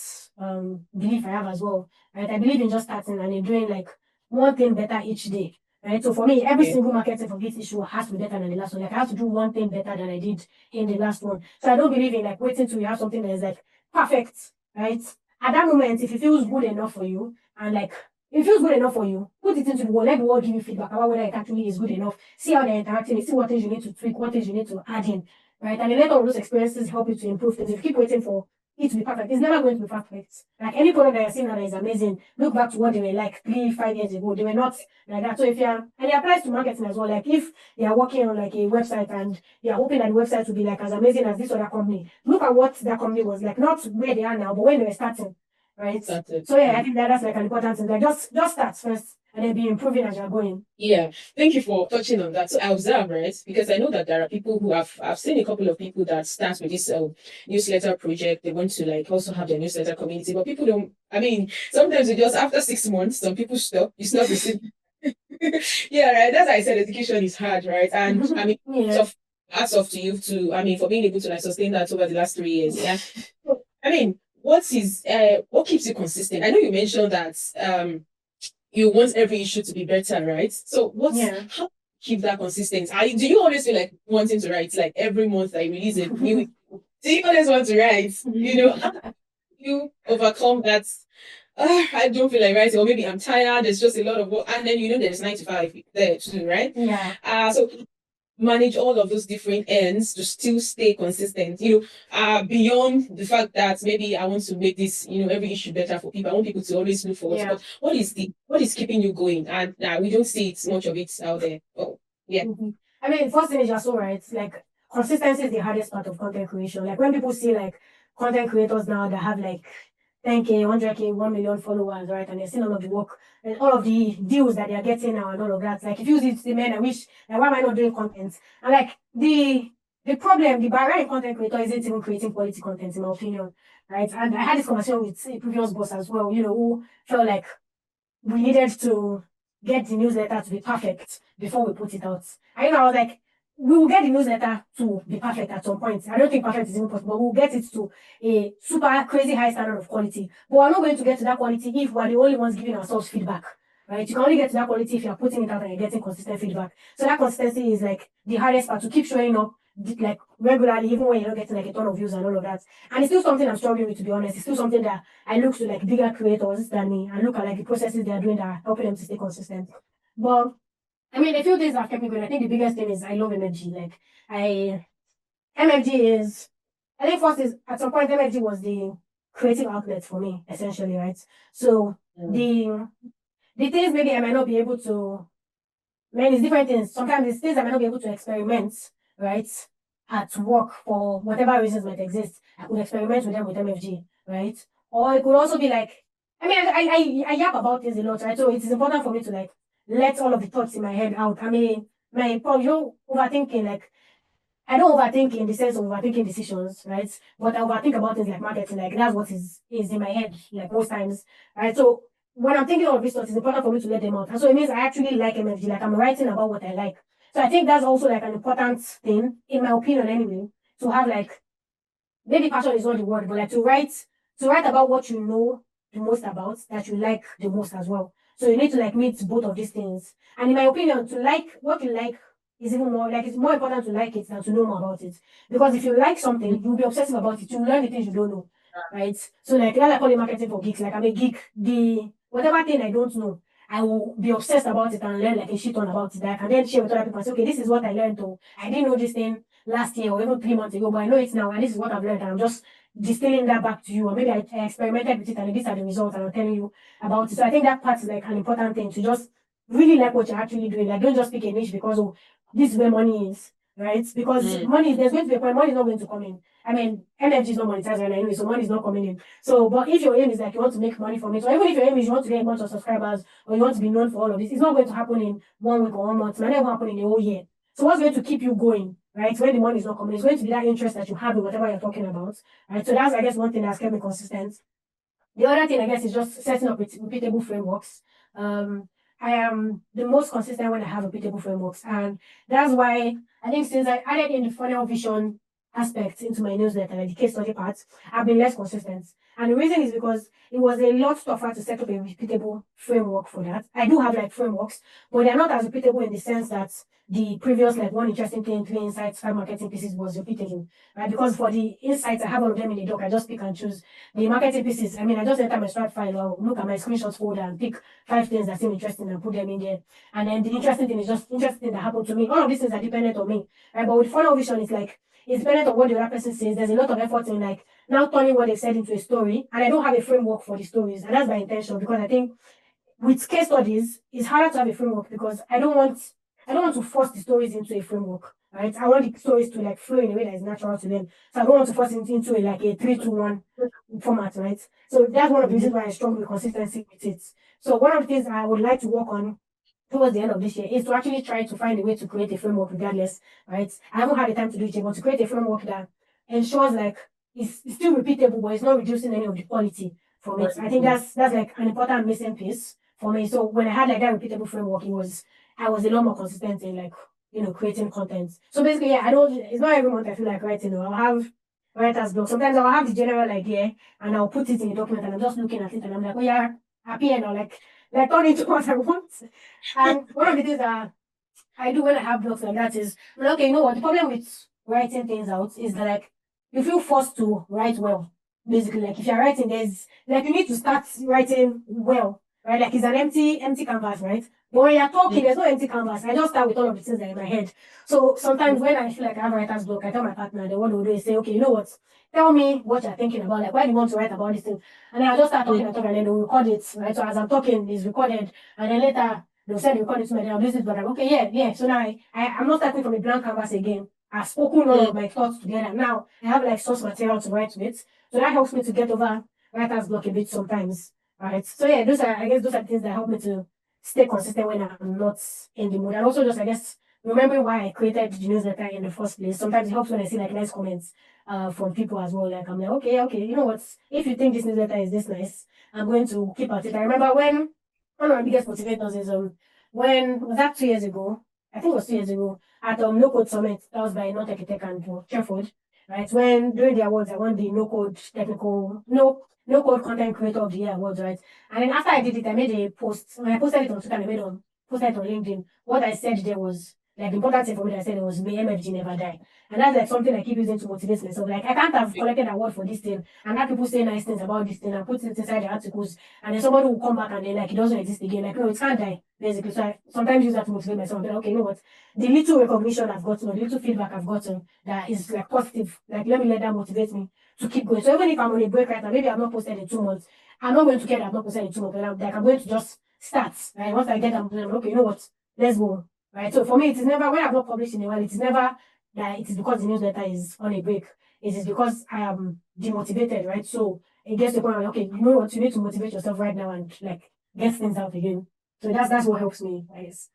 belief I have as well. Right? I believe in just starting and in doing like one thing better each day. Right. So for me, every single marketing for this issue has to be better than the last one. Like I have to do one thing better than I did in the last one. So I don't believe in like waiting till you have something that is like perfect. Right. At that moment, if it feels good enough for you and like if it feels good enough for you, put it into the world. Let the world give you feedback about whether it actually is good enough. See how they're interacting, see what things you need to tweak, what things you need to add in. Right. And then let all those experiences help you to improve things. If you keep waiting for it to be perfect, it's never going to be perfect. Like any product that you're seeing now that is amazing, look back to what they were like 3-5 years ago. They were not like that. So if you're, and it applies to marketing as well. Like if they are working on like a website and you're hoping that the website will be like as amazing as this other company, look at what that company was like, not where they are now, but when they were starting. Right. So yeah, I think that's like an important thing. Like just start first and then be improving as you're going. Yeah, thank you for touching on that. So I observe, right? Because I know that there are people who I've seen a couple of people that start with this newsletter project. They want to like also have their newsletter community, but people don't. I mean, sometimes it just after 6 months, some people stop. You stop receiving. Yeah, right. That's why I said education is hard, right? And I mean, hats off to you to, I mean, for being able to like sustain that over the last 3 years. Yeah. I mean, what keeps you consistent? I know you mentioned that you want every issue to be better, right? So how keep that consistent? Do you always feel like wanting to write like every month that you release a new? Do you always want to write? You know, how do you overcome that? I don't feel like writing, or maybe I'm tired. There's just a lot of work, and then you know there's 9 to 5 there too, right? Yeah. So manage all of those different ends to still stay consistent, you know, beyond the fact that maybe I want to make this, you know, every issue better for people. I want people to always look forward to what is keeping you going? And we don't see it much of it out there. Oh, yeah. I mean, first thing is you're so right. Like consistency is the hardest part of content creation. Like when people see like content creators now that have like 10K, 100K, 1 million followers, right? And they're seeing all of the work and all of the deals that they're getting now and all of that. Like, if you see the men, I wish, like, why am I not doing content? And like, the barrier in content creator isn't even creating quality content, in my opinion, right? And I had this conversation with a previous boss as well, you know, who felt like we needed to get the newsletter to be perfect before we put it out. And, you know, I was like, we will get the newsletter to be perfect at some point. I don't think perfect is even possible, but we'll get it to a super crazy high standard of quality. But we're not going to get to that quality if we're the only ones giving ourselves feedback, right? You can only get to that quality if you're putting it out and you're getting consistent feedback. So that consistency is like the hardest part, to keep showing up like regularly, even when you're not getting like a ton of views and all of that. And it's still something I'm struggling with, to be honest. It's still something that I look to like bigger creators than me and look at like the processes they're doing that are helping them to stay consistent. But I mean, a few things have kept me going. I think the biggest thing is I love energy. Like MFG is, I think first is, at some point, MFG was the creative outlet for me, essentially, right? So the things maybe I might not be able to, man, it's different things. Sometimes it's things I might not be able to experiment, right? At work for whatever reasons might exist. I could experiment with them with MFG, right? Or it could also be like, I mean, I yap about this a lot, right? So it is important for me to like let all of the thoughts in my head out. I mean, overthinking, like, I don't overthink in the sense of overthinking decisions, right? But I overthink about things like marketing, like that's what is in my head, like most times, right? So when I'm thinking of these thoughts, it's important for me to let them out. And so it means I actually like MFG, like I'm writing about what I like. So I think that's also like an important thing, in my opinion anyway, to have like, maybe passion is not the word, but like to write about what you know the most about, that you like the most as well. So you need to like meet both of these things. And in my opinion, to like what you like is even more like, it's more important to like it than to know more about it. Because if you like something, you'll be obsessive about it. You'll learn the things you don't know. Right? So like that's I call it marketing for geeks. Like I'm a geek. The whatever thing I don't know, I will be obsessed about it and learn like a shit ton about it. That I can then share with other people and say, okay, this is what I learned. Or I didn't know this thing last year or even 3 months ago, but I know it now, and this is what I've learned. And I'm just distilling that back to you, or maybe I experimented with it and these are the results, and I'm telling you about it. So I think that part is like an important thing, to just really like what you're actually doing. Like don't just pick a niche because this is where money is, right? Because money, there's going to be a point, money is not going to come in. I mean, energy is not monetized right now anyway, so money is not coming in. So, but if your aim is like you want to make money from it, or even if your aim is you want to get a bunch of subscribers, or you want to be known for all of this, it's not going to happen in 1 week or 1 month. It might never happen in a whole year. So what's going to keep you going, right? When the money is not coming, it's going to be that interest that you have in whatever you're talking about, right? So that's, I guess, one thing that's kept me consistent. The other thing, I guess, is just setting up repeatable frameworks. I am the most consistent when I have repeatable frameworks. And that's why I think since I added in the funnel vision aspect into my newsletter, like the case study part, I've been less consistent. And the reason is because it was a lot tougher to set up a repeatable framework for that. I do have like frameworks, but they're not as repeatable in the sense that the previous like one interesting thing, 3 insights, 5 marketing pieces was repeatable, right? Because for the insights, I have all of them in the doc. I just pick and choose. The marketing pieces, I mean, I just enter my strat file or look at my screenshots folder and pick 5 things that seem interesting and put them in there. And then the interesting thing is just interesting thing that happened to me. All of these things are dependent on me, right? But with funnel vision, it's like, it's dependent on what the other person says. There's a lot of effort in like now turning what they've said into a story. And I don't have a framework for the stories. And that's by intention, because I think with case studies, it's harder to have a framework because I don't want to force the stories into a framework, right? I want the stories to like flow in a way that is natural to them. So I don't want to force it into like a 3-2-1 format, right? So that's one of the reasons why I struggle with consistency with it. So one of the things I would like to work on towards the end of this year is to actually try to find a way to create a framework regardless, right? I haven't had the time to do it yet, but to create a framework that ensures like it's still repeatable, but it's not reducing any of the quality from it. I think that's like an important missing piece for me. So when I had like that repeatable framework, I was a lot more consistent in like, creating content. So basically, yeah, it's not every month I feel like writing. I'll have writer's block. Sometimes I'll have the general idea and I'll put it in a document and I'm just looking at it and I'm like, oh yeah, happy and I'll like turn into what I want. And one of the things that I do when I have blocks like that is, well, okay, you know what? The problem with writing things out is that like you feel forced to write well. Basically, like if you're writing, there's like you need to start writing well, right? Like it's an empty canvas, right? But when you're talking, there's no empty canvas. I just start with all of the things that are in my head. So sometimes when I feel like I have writer's block, I tell my partner, then what we'll do is say, okay, you know what? Tell me what you're thinking about. Like, why do you want to write about this thing? And then I'll just start talking and talking, and then they'll record it, right? So as I'm talking, it's recorded, and then later they'll send the recording to me, and I'll listen to it, but I'm okay, yeah. So now I'm not starting from a blank canvas again. I've spoken all of my thoughts together. Now I have like source material to write with. So that helps me to get over writer's block a bit sometimes. Right. So yeah, I guess those are things that help me to stay consistent when I'm not in the mood. And also just, I guess, remembering why I created the newsletter in the first place. Sometimes it helps when I see like nice comments from people as well. Like I'm like, okay, you know what? If you think this newsletter is this nice, I'm going to keep at it. I remember when one of my biggest motivators is when was that 2 years ago? I think it was 2 years ago at No Code Summit. That was by Not Tech and Sherford. Right. When during the awards I won the No Code Content Creator of the Year awards, right? And then after I did it, I made a post. When I posted it on Twitter, posted it on LinkedIn. What I said there was Like the important thing for me that I said was may MFG never die. And that's like something I keep using to motivate myself. Like I can't have collected an award for this thing and have people say nice things about this thing and put it inside the articles and then somebody will come back and then like it doesn't exist again. Like no, it can't die, basically. So I sometimes use that to motivate myself. But okay, you know what? The little recognition I've gotten or the little feedback I've gotten that is like positive, like let me let that motivate me to keep going. So even if I'm on a break right now, maybe I've not posted in 2 months, I'm not going to care that I've not posted in 2 months. I'm going to just start. Right? Once I get that, I'm okay, you know what? Let's go. Right. So for me, it is never when I've not published in a while, it is never that it is because the newsletter is on a break. It is because I am demotivated, right? So it gets to the point where okay, you know what, you need to motivate yourself right now and like get things out again. So that's what helps me, I guess.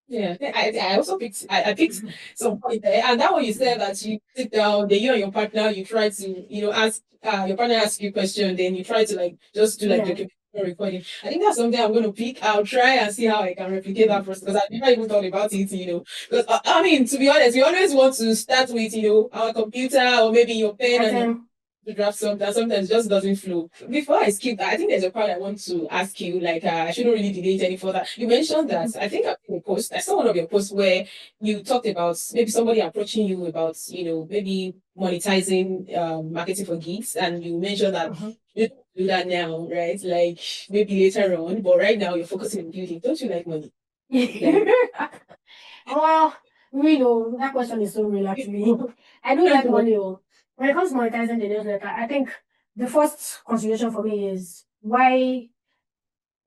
Yeah, I also picked I picked some point there, and that one you said that you sit down, then you and your partner, you try to ask your partner asks you a question, then you try to like just do like Yeah. documentation recording. I think that's something I'm going to pick. I'll try and see how I can replicate that process because I've never even thought about it. Because I mean, to be honest, we always want to start with our computer or maybe your pen and to draft something, and sometimes it just doesn't flow. Before I skip that, I think there's a part I want to ask you. Like, I shouldn't really delay it any further. You mentioned that I think I saw one of your posts where you talked about maybe somebody approaching you about, maybe monetizing marketing for geeks, and you mentioned that you don't do that now, right? Like maybe later on, but right now you're focusing on building. Don't you like money? Well, that question is so real actually. I do like money. When it comes to monetizing the newsletter, I think the first consideration for me is why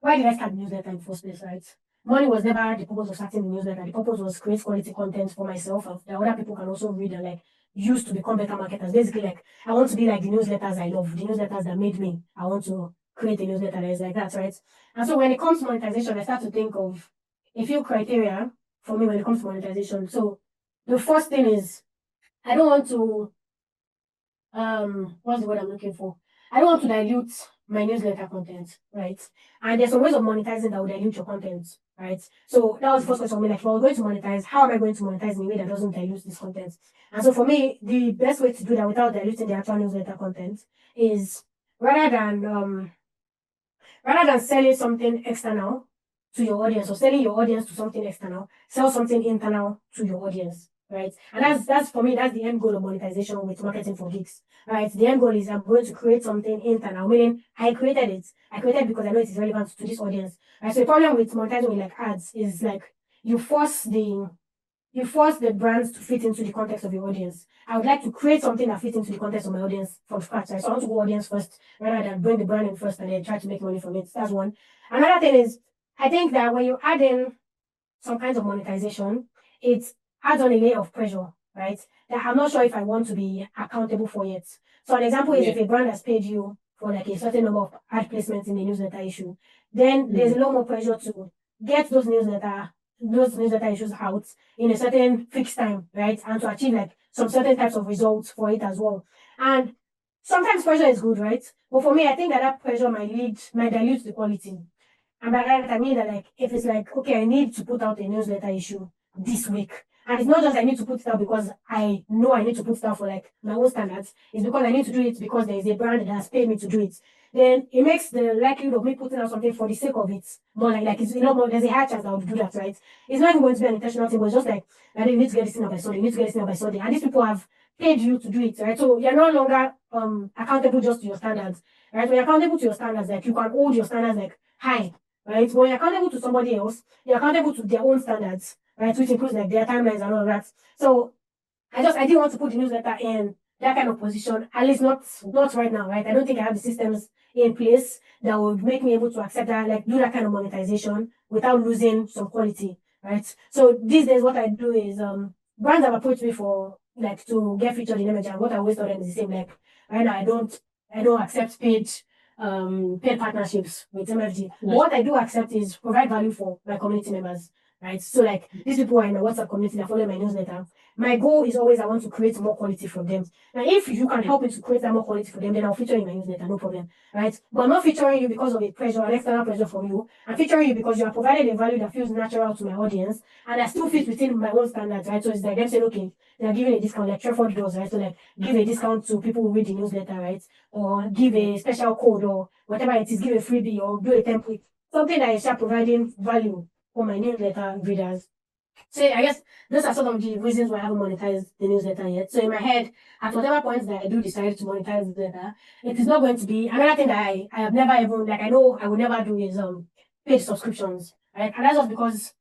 did I start the newsletter in the first place, right? Money was never the purpose of starting the newsletter. The purpose was create quality content for myself and that other people can also read and like use to become better marketers. Basically, like I want to be like the newsletters I love, the newsletters that made me. I want to create a newsletter that is like that, right? And so when it comes to monetization, I start to think of a few criteria for me when it comes to monetization. So the first thing is I don't want to what's the word I'm looking for? I don't want to dilute my newsletter content, right? And there's some ways of monetizing that will dilute your content, right? So that was the first question for me. Like, if I was going to monetize, how am I going to monetize in a way that doesn't dilute this content? And so for me, the best way to do that without diluting the actual newsletter content is rather than selling something external to your audience or selling your audience to something external, sell something internal to your audience. Right. And that's for me, that's the end goal of monetization with marketing for geeks. Right. The end goal is I'm going to create something internal, meaning I created it. I created it because I know it is relevant to this audience. Right. So the problem with monetizing with like ads is like you force the brands to fit into the context of your audience. I would like to create something that fits into the context of my audience from scratch. Right? So I want to go audience first rather than bring the brand in first and then try to make money from it. That's one. Another thing is I think that when you add in some kinds of monetization, it adds on a layer of pressure, right? That I'm not sure if I want to be accountable for yet. So an example is if a brand has paid you for like a certain number of ad placements in the newsletter issue, then there's a lot more pressure to get those newsletter issues out in a certain fixed time, right? And to achieve like some certain types of results for it as well. And sometimes pressure is good, right? But for me, I think that pressure might dilute the quality. And by that, I mean that like, if it's like, okay, I need to put out a newsletter issue this week. And it's not just I need to put it out because I know I need to put it out for like my own standards. It's because I need to do it because there is a brand that has paid me to do it. Then it makes the likelihood of me putting out something for the sake of it more like it's more, there's a high chance I would do that, right? It's not even going to be an intentional thing, but it's just like you need to get this thing out by Sunday, you need to get this thing out by Sunday. And these people have paid you to do it, right? So you're no longer accountable just to your standards. Right? When you're accountable to your standards, like you can hold your standards like high. Right? When you're accountable to somebody else, you're accountable to their own standards, right? Which includes like their timelines and all of that. So I didn't want to put the newsletter in that kind of position, at least not right now, right? I don't think I have the systems in place that would make me able to accept that, like do that kind of monetization without losing some quality, right? So these days what I do is brands have approached me for like to get featured in image, and what I always tell them is the same, like right now I don't accept paid partnerships with MFG. But what I do accept is provide value for my community members, right? So like these people are in my WhatsApp community that follow my newsletter. My goal is always I want to create more quality from them. Now, if you can help me to create that more quality for them, then I'll feature you in my newsletter, no problem, right? But I'm not featuring you because of a pressure, an external pressure from you. I'm featuring you because you are provided a value that feels natural to my audience and that still fits within my own standards, right? So it's like them saying, okay, they're giving a discount, like Treford does, right? So like give a discount to people who read the newsletter, right? Or give a special code or whatever it is, give a freebie or do a template. Something that is providing value for my newsletter readers. So I guess those are sort of the reasons why I haven't monetized the newsletter yet. So in my head, at whatever point that I do decide to monetize the newsletter, it is not going to be another thing that I have never even, like, I know I will never do is paid subscriptions, right? And that's just because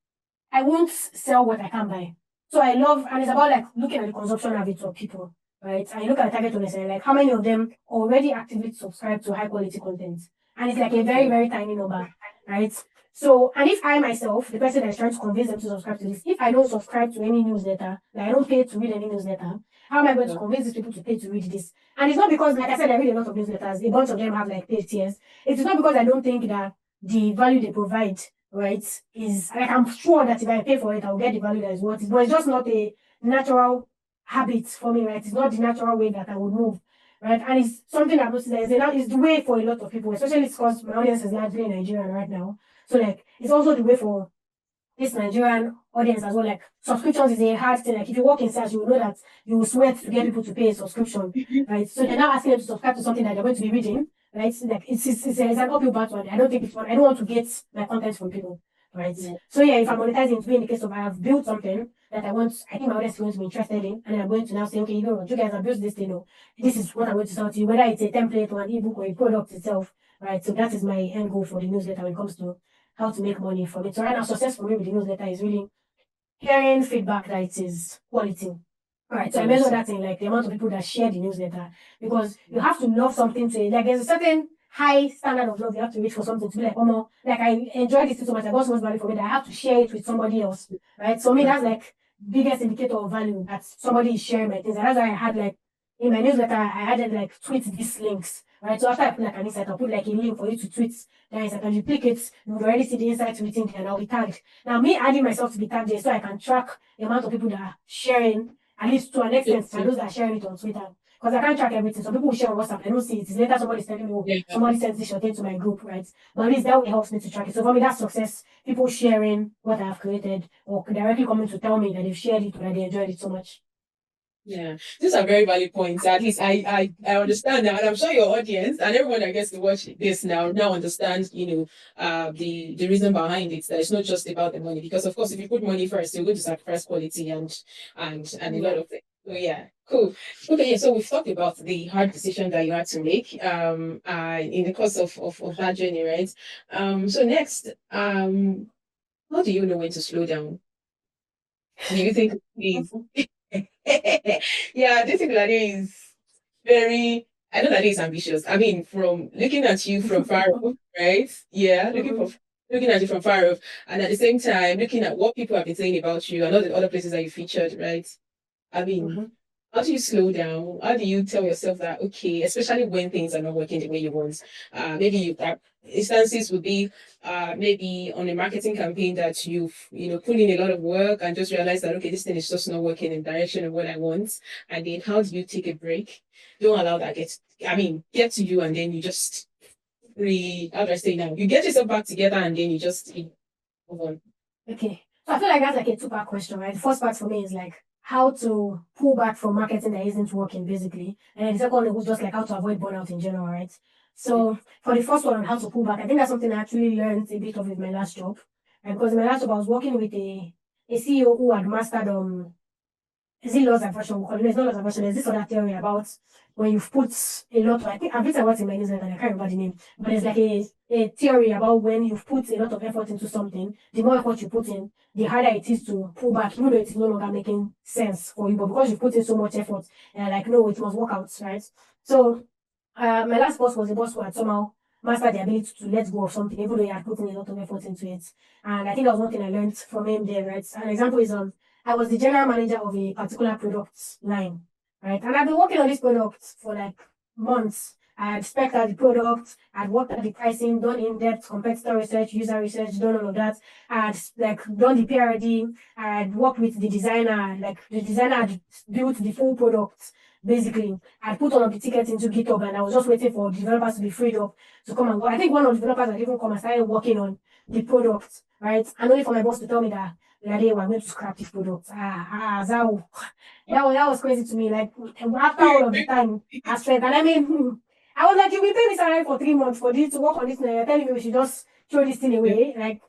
I won't sell what I can buy. So I love, and it's about like looking at the consumption habits of people, right? And you look at the target audience and like how many of them already actively subscribe to high quality content. And it's like a very, very tiny number, right? So, and if I myself, the person that is trying to convince them to subscribe to this, if I don't subscribe to any newsletter, like I don't pay to read any newsletter, how am I going to convince these people to pay to read this? And it's not because, like I said, I read a lot of newsletters, a bunch of them have like paid tiers. It's not because I don't think that the value they provide, right, is like I'm sure that if I pay for it, I'll get the value that is worth it. But it's just not a natural habit for me, right? It's not the natural way that I would move, right? And it's something I've noticed that it's the way for a lot of people, especially because my audience is largely Nigerian right now. So like it's also the way for this Nigerian audience as well. Like subscriptions is a hard thing. Like if you work in sales, you will know that you will sweat to get people to pay a subscription, right? So they're now asking them to subscribe to something that they're going to be reading, right? So like it's an uphill battle. I don't think it's fun. I don't want to get my content from people, right? Yeah. So yeah, if I'm monetizing, to be in the case of I have built something that I think my audience is going to be interested in, and I'm going to now say, okay, you know what, you guys have built this thing, or this is what I'm going to sell to you, whether it's a template or an ebook or a product itself, right? So that is my end goal for the newsletter when it comes to how to make money from it. So right now, success for me with the newsletter is really hearing feedback that it is quality. Right. So I measure that in like the amount of people that share the newsletter, because you have to love something to like there's a certain high standard of love you have to reach for something to be like, oh no, like I enjoy this thing so much, I got so much value from it, I have to share it with somebody else. Right. So me, that's like biggest indicator of value that somebody is sharing my things. And that's why I had like in my newsletter, I added like tweet these links. Right. So after I put like an insight, I'll put like a link for you to tweet that insight. And you click it, you would already see the insight written there and I'll be tagged. Now me adding myself to be tagged there so I can track the amount of people that are sharing, at least to an extent, and those that are sharing it on Twitter. Because I can't track everything. Some people will share on WhatsApp, I don't see it. It's later somebody's telling me, oh, somebody sends this thing to my group, right? But at least that way helps me to track it. So for me, that's success. People sharing what I have created or directly coming to tell me that they've shared it or that they enjoyed it so much. Yeah, these are very valid points. At least I understand now, and I'm sure your audience and everyone that gets to watch this now understands, the reason behind it. That it's not just about the money, because of course, if you put money first, you're going to sacrifice quality and a lot of things. So yeah, cool. Okay, yeah, so we've talked about the hard decision that you had to make in the course of that journey, right? So next, how do you know when to slow down? Do you think please? Yeah, this thing Lade is very, I know Lade is ambitious. I mean, from looking at you from far off, right? Yeah, looking at you from far off, and at the same time looking at what people have been saying about you and all the other places that you featured, right? I mean, how do you slow down? How do you tell yourself that, okay, especially when things are not working the way you want? Maybe instances would be maybe on a marketing campaign that you've put in a lot of work and just realize that, okay, this thing is just not working in the direction of what I want. And then how do you take a break? Don't allow that get to you, and then you just how do I say now? You get yourself back together and then you just move on. Okay. So I feel like that's like a two-part question, right? The first part for me is like how to pull back from marketing that isn't working, basically. And then the second one was just like how to avoid burnout in general, right? So for the first one on how to pull back, I think that's something I actually learned a bit of with my last job. And because in my last job, I was working with a CEO who had mastered is it laws aversion? It's not laws aversion. There's this other theory about when you've put a lot. I think I've written about it in my newsletter and I can't remember the name. But there's like a theory about when you've put a lot of effort into something, the more effort you put in, the harder it is to pull back, even though it is no longer making sense for you. But because you've put in so much effort, and like, no, it must work out, right? So my last boss was a boss who had somehow mastered the ability to let go of something, even though he had put in a lot of effort into it. And I think that was one thing I learned from him there, right? An example is I was the general manager of a particular product line, right? And I've been working on this product for like months. I had spec'd out the product, I'd worked at the pricing, done in-depth competitor research, user research, done all of that. I had like done the PRD, I had worked with the designer, like the designer had built the full product. Basically, I put all of the tickets into GitHub and I was just waiting for developers to be freed up to come and go. I think one of the developers had even come and started working on the product, right? And only for my boss to tell me that Lade, we're going to scrap this product. That was crazy to me. Like after all of the time I spent, and I mean, I was like, you've been paying me salary for 3 months for this to work on this, and you're telling me we should just throw this thing away. Like,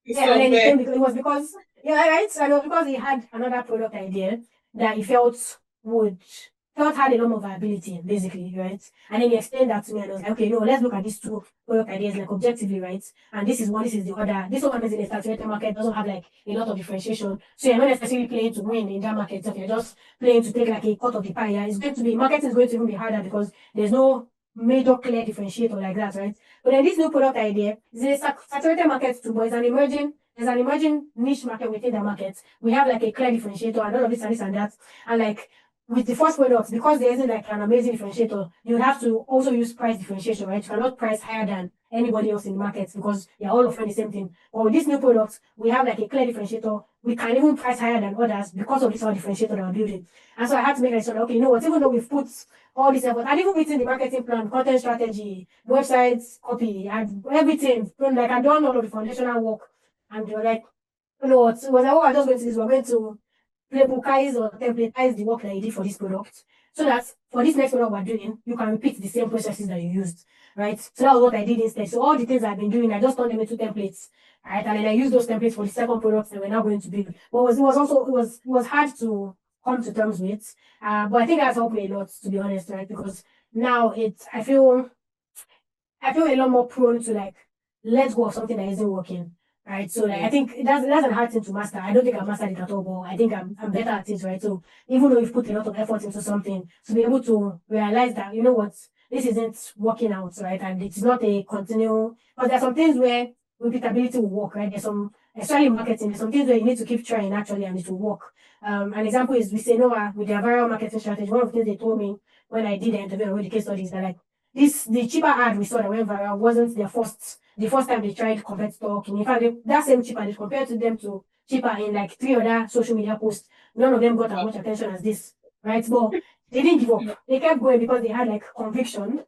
yeah, and then it was because Yeah, right. And it was because he had another product idea that he felt had a lot more viability, basically, right? And then he explained that to me, and I was like, okay, no, let's look at these two product ideas like objectively, right? And this is one, this is the other. This one is in a saturated market, doesn't have like a lot of differentiation. So you're not necessarily playing to win in that market. So if you're just playing to take like a cut of the pie, yeah, it's going to be marketing is going to even be harder because there's no major clear differentiator like that, right? But then this new product idea is in a saturated market too, but there's an emerging niche market within the market. We have like a clear differentiator and all of this and that. And like with the first product, because there isn't like an amazing differentiator, you would have to also use price differentiation, right? You cannot price higher than anybody else in the market because you're all offering the same thing. But with this new product, we have like a clear differentiator. We can even price higher than others because of this other differentiator that we're building. And so I had to make a decision, okay, you know what, even though we've put all this effort, and even within the marketing plan, content strategy, websites, copy, and everything, like I've done all of the foundational work, and you're like, you know what, it was like, oh, I'm just going to this, we're going to playbookise or templatize the work that you did for this product so that for this next product we're doing, you can repeat the same processes that you used, right? So that was what I did instead. So all the things I've been doing, I just turned them into templates, right? And then I used those templates for the second product that we're now going to build. But it was hard to come to terms with, but I think that's helped me a lot, to be honest, right? Because now I feel a lot more prone to like let go of something that isn't working. Right. So like, I think that's an hard thing to master. I don't think I've mastered it at all, but I think I'm better at it, right? So even though you've put a lot of effort into something, to be able to realize that, you know what, this isn't working out, right? And it's not a continual, because there's some things where repeatability will work, right? There's some, especially in marketing, there's some things where you need to keep trying actually and it will work. An example is we say Nova with their viral marketing strategy. One of the things they told me when I did the interview and read the case studies that like the cheaper ad we saw that went viral wasn't the first time they tried competitor talking. In fact, that same cheaper, they compared to them to cheaper in like 3 other social media posts. None of them got as much attention as this, right? But they didn't give up. They kept going because they had like conviction,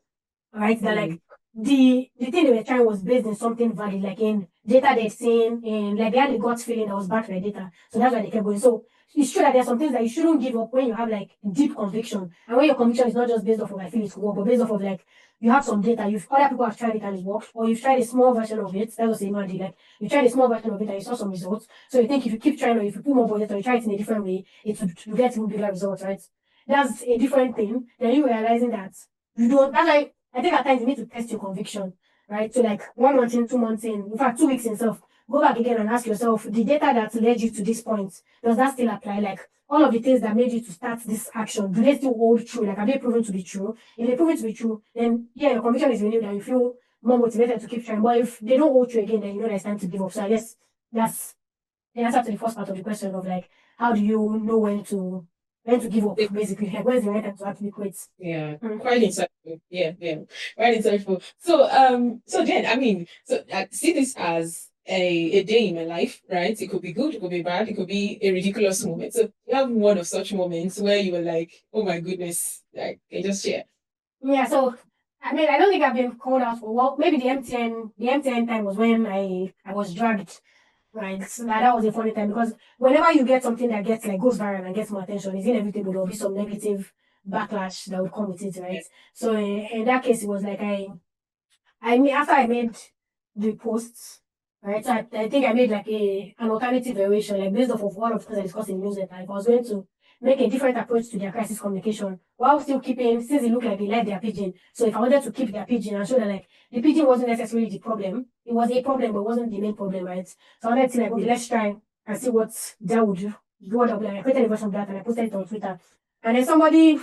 right? That like the thing they were trying was based in something valid, like in data they've seen, and like they had a gut feeling that was backed by data. So that's why they kept going. So it's true that there's some things that you shouldn't give up when you have like deep conviction. And when your conviction is not just based off of I feel it will work, but based off of like you have some data, other people have tried it and it worked, or you've tried a small version of it. That's what Simon did. Like you tried a small version of it and you saw some results. So you think if you keep trying or if you put more budget or you try it in a different way, you get even bigger results, right? That's a different thing than you realizing that you don't. That's why I think at times you need to test your conviction, right? So like 1 month in, 2 months in fact 2 weeks in self, go back again and ask yourself the data that led you to this point, does that still apply? Like all of the things that made you to start this action, do they still hold true? Like, are they proven to be true? If they proven to be true, then yeah, your conviction is renewed and you feel more motivated to keep trying. But if they don't hold true again, then you know that it's time to give up. So I guess that's the answer to the first part of the question of like, how do you know when to give up, basically? Like, when's the right time to actually quit? Yeah, quite insightful. Yeah, quite insightful. So Jen, I mean, so I see this as a day in my life, right? It could be good, it could be bad, it could be a ridiculous moment. So you have one of such moments where you were like, oh my goodness, like, can you just share? Yeah, so I mean, I don't think I've been called out for, well, maybe the MTN time was when I was dragged, right? So that was a funny time because whenever you get something that gets like goes viral and gets more attention, it's inevitable there'll be some negative backlash that will come with it, right? So in that case, it was like after I made the posts, right? So I think I made like an alternative variation, like based off of one of the things I discussed in the newsletter. If I was going to make a different approach to their crisis communication while still keeping, since it looked like they liked their pigeon. So if I wanted to keep their pigeon and show that like the pigeon wasn't necessarily the problem, it was a problem, but it wasn't the main problem, right? So I wanted to like, okay, let's try and see what that would do. What I'll be like. I created a version of that and I posted it on Twitter. And then somebody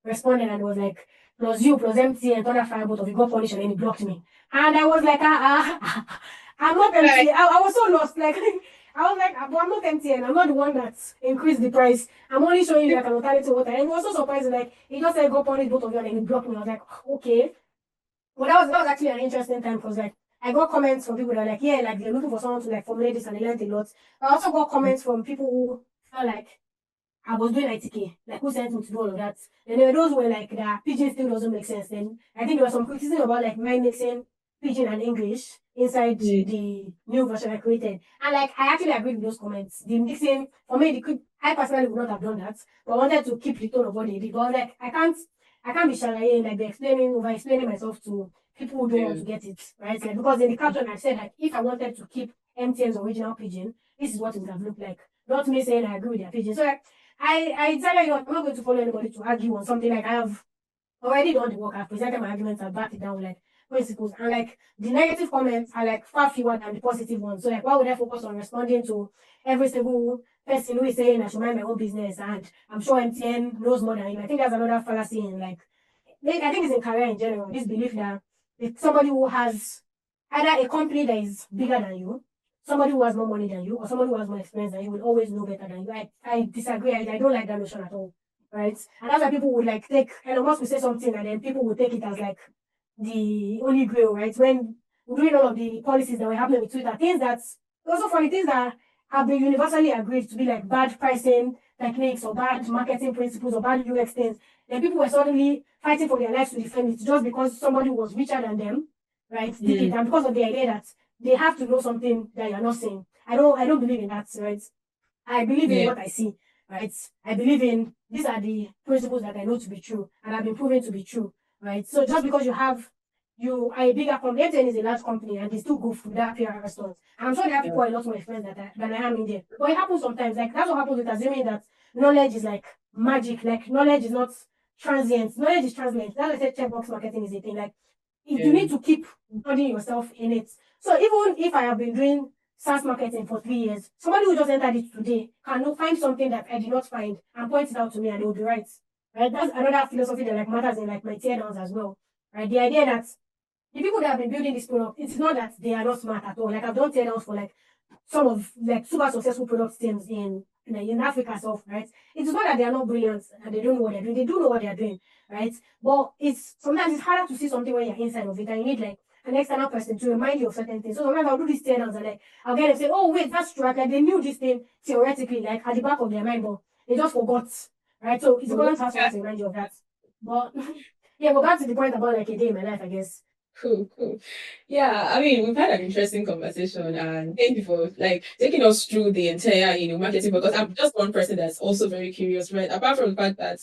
responded and was like, plus you, plus MT and other fire, both of you got punished and then he blocked me. And I was like, I'm not MT. I was so lost. Like, I was like, but I'm not MTN. I'm not the one that increased the price. I'm only showing you like an alternative water. And he was so surprised. Like, he just said, go punish both of you and then he blocked me. I was like, okay. But that was actually an interesting time because like, I got comments from people that are like, yeah, like they're looking for someone to like formulate this and they learned a lot. I also got comments from people who felt like I was doing ITK, like who sent me to do all of that. And there were those where like the pidgin still doesn't make sense. Then I think there was some criticism about like my mixing pidgin and English inside the new version I created. And like I actually agreed with those comments. The mixing for me, I personally would not have done that, but I wanted to keep the tone of what they did. But like I can't be shallow like over explaining myself to people who don't want to get it, right? Like because in the caption I said like if I wanted to keep MTN's original pidgin, this is what it would have looked like. Not me saying I agree with their pages. So like, I decided, I'm not going to follow anybody to argue on something. Like, I have already done the work. I've presented my arguments. I've backed it down with like principles. And like the negative comments are like far fewer than the positive ones. So like, why would I focus on responding to every single person who is saying I should mind my own business? And I'm sure MTN knows more than you. I think that's another fallacy in like, I think it's in career in general. This belief that if somebody who has either a company that is bigger than you, somebody who has more money than you, or somebody who has more experience than you will always know better than you. I disagree. I don't like that notion at all. Right? And that's why people would like take Elon Musk will say something and then people would take it as like the holy grail, right? When we're doing all of the policies that were happening with Twitter, things that also funny things that have been universally agreed to be like bad pricing techniques or bad marketing principles or bad UX things, then people were suddenly fighting for their lives to defend it just because somebody who was richer than them, right, did it, and because of the idea that they have to know something that you're not saying. I don't believe in that, right? I believe in what I see, right? I believe in these are the principles that I know to be true and have been proven to be true, right? So just because you are a bigger company, MTN is a large company and they still go through that PR restaurants. And I'm sure they have people a lot more friends than I am in there. But it happens sometimes. Like that's what happens with assuming that knowledge is like magic. Like knowledge is not transient. Knowledge is transient. That's why I said checkbox marketing is a thing. Like you need to keep building yourself in it. So even if I have been doing SaaS marketing for 3 years, somebody who just entered it today can find something that I did not find and point it out to me and they will be right. Right? That's another philosophy that like matters in like my tear downs as well. Right? The idea that the people that have been building this product, it's not that they are not smart at all. Like I've done tear downs for like some of like super successful product teams in Africa stuff, right? It's not that they are not brilliant and they don't know what they're doing. They do know what they're doing, right? But sometimes it's harder to see something when you're inside of it and you need like an external person to remind you of certain things. So sometimes I'll do these tear downs and like I'll get them say, oh wait, that's true. Like they knew this thing theoretically, like at the back of their mind, but they just forgot. Right? So it's important to have someone to remind you of that. But yeah, but back to the point about like a day in my life, I guess. Cool. Yeah, I mean, we've had an interesting conversation, and thank you for like taking us through the entire, marketing, because I'm just one person that's also very curious, right? Apart from the fact that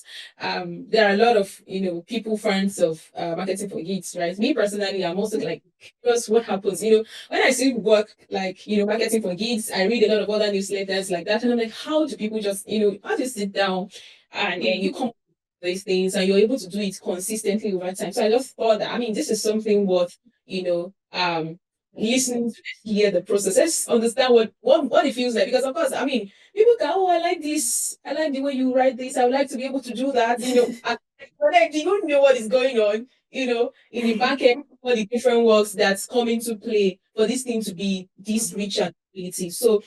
there are a lot of, people friends of marketing for geeks, right? Me personally, I'm also like curious what happens, when I see work like, marketing for geeks, I read a lot of other newsletters like that, and I'm like, how do people just, how do you sit down and you come these things and you're able to do it consistently over time. So I just thought that, I mean, this is something worth, listening to hear the process. Let's understand what it feels like. Because of course, I mean, people go, oh, I like this. I like the way you write this. I would like to be able to do that. But like, do you know what is going on, in the back end, all the different works that's come into play for this thing to be this rich and ability. So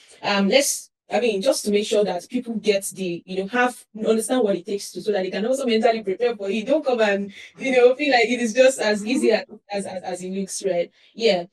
just to make sure that people get understand what it takes to, so that they can also mentally prepare for it. Don't come and, feel like it is just as easy as it looks, right? Yeah.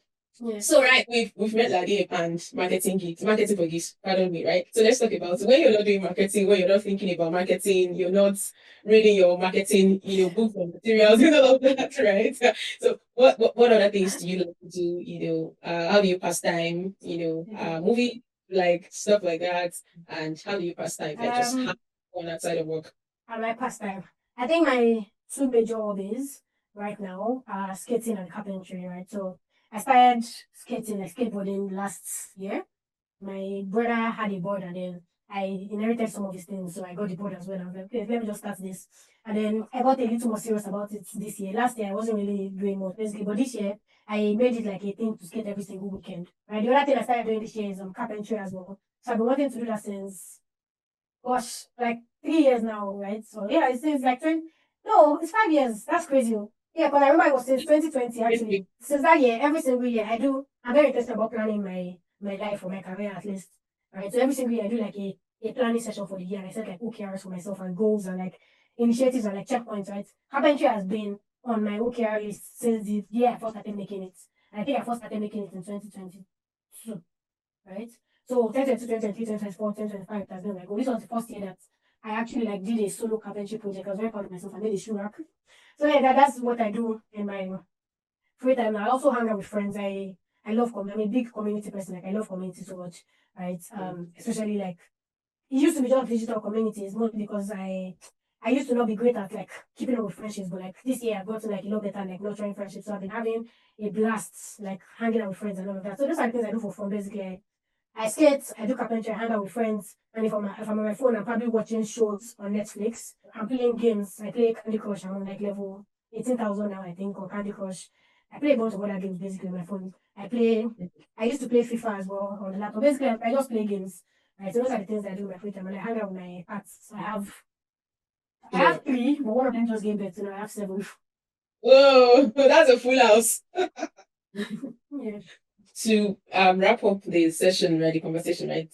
Yeah. So right, we've met Lade and marketing for geeks, pardon me, right? So let's talk about when you're not doing marketing, when you're not thinking about marketing, you're not reading your marketing, books and materials and all of that, right? So what other things do you like to do? How do you pass time? Movie, like stuff like that, and how do you pass time? Like just have fun outside of work. How do I pass time? I think my two major hobbies right now are skating and carpentry, right? So I started skating, like skateboarding last year. My brother had a board and then I inherited some of his things, so I got the board as well. I was like, okay, let me just start this. And then I got a little more serious about it this year. Last year I wasn't really doing much basically, but this year I made it like a thing to skate every single weekend. Right? The other thing I started doing this year is carpentry as well. So I've been wanting to do that since, gosh, like 3 years now, right? So yeah, it's since like it's 5 years. That's crazy. Yeah, because I remember it was since 2020 actually. Since that year, every single year I'm very interested about planning my life or my career at least. Right. So every single year I do like a planning session for the year and I set like OKRs for myself and goals and like initiatives and like checkpoints, right? Carpentry has been on my OKR list since the year I first started making it. And I think I first started making it in 2022. Right? So 2022, 2023, 2024, 2025 it has been my goal. This was the first year that I actually like did a solo carpentry project. I was very proud of myself. I made a shoe rack. So yeah, that's what I do in my free time. I also hang out with friends. I love I'm a big community person. Like I love community so much, right? Especially like it used to be just digital communities, mostly because I used to not be great at like keeping up with friendships, but like this year I've gotten like a lot better at like nurturing friendships. So I've been having a blast, like hanging out with friends and all of that. So those are the things I do for fun. Basically, I skate, I do carpentry, I hang out with friends, and if I'm on my phone, I'm probably watching shows on Netflix. I'm playing games. I play Candy Crush. I'm on like level 18,000 now, I think, on Candy Crush. I play a bunch of other games basically on my phone. I used to play FIFA as well on the laptop. Basically, I just play games. Right, so those are the things I do in my free time, and I hang out with my cats. So I Yeah. have three, but one of them just gave birth, so now I have seven. Whoa, that's a full house. Yeah. To wrap up the session, right, the conversation, right?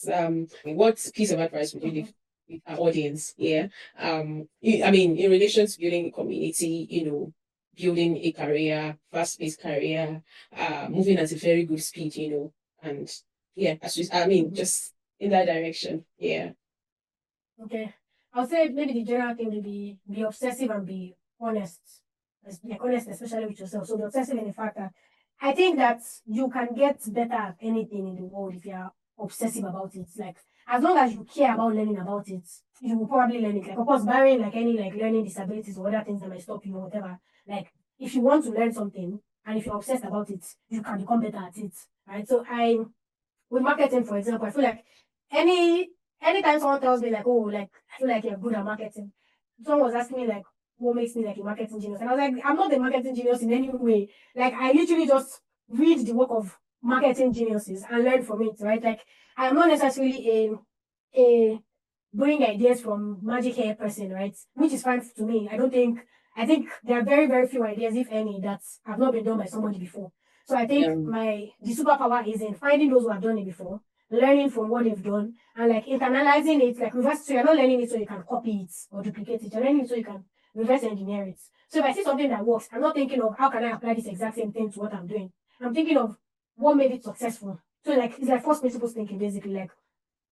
What piece of advice would you give with our audience? Yeah. I mean, in relation to building a community, building a career, fast-paced career, moving at a very good speed, and yeah, I mean, just in that direction. Yeah. Okay. I'll say maybe the general thing will be obsessive and be honest. Like honest, especially with yourself. So be obsessive in the fact that I think that you can get better at anything in the world if you're obsessive about it. Like as long as you care about learning about it, you will probably learn it. Like of course, barring like any like learning disabilities or other things that might stop you or whatever. Like if you want to learn something and if you're obsessed about it, you can become better at it. Right. So with marketing, for example, I feel like any anytime someone tells me like, oh, like I feel like you're good at marketing, someone was asking me like, what makes me like a marketing genius? And I was like, I'm not a marketing genius in any way. Like I literally just read the work of marketing geniuses and learn from it, right? Like I am not necessarily a bring ideas from magic hair person, right? Which is fine to me. I think there are very, very few ideas, if any, that have not been done by somebody before. So I think Um, the superpower is in finding those who have done it before, learning from what they've done, and like internalizing it, like reverse. So you're not learning it so you can copy it or duplicate it. You're learning it so you can reverse engineer it. So if I see something that works, I'm not thinking of how can I apply this exact same thing to what I'm doing. I'm thinking of what made it successful. So like it's like first principles thinking basically. Like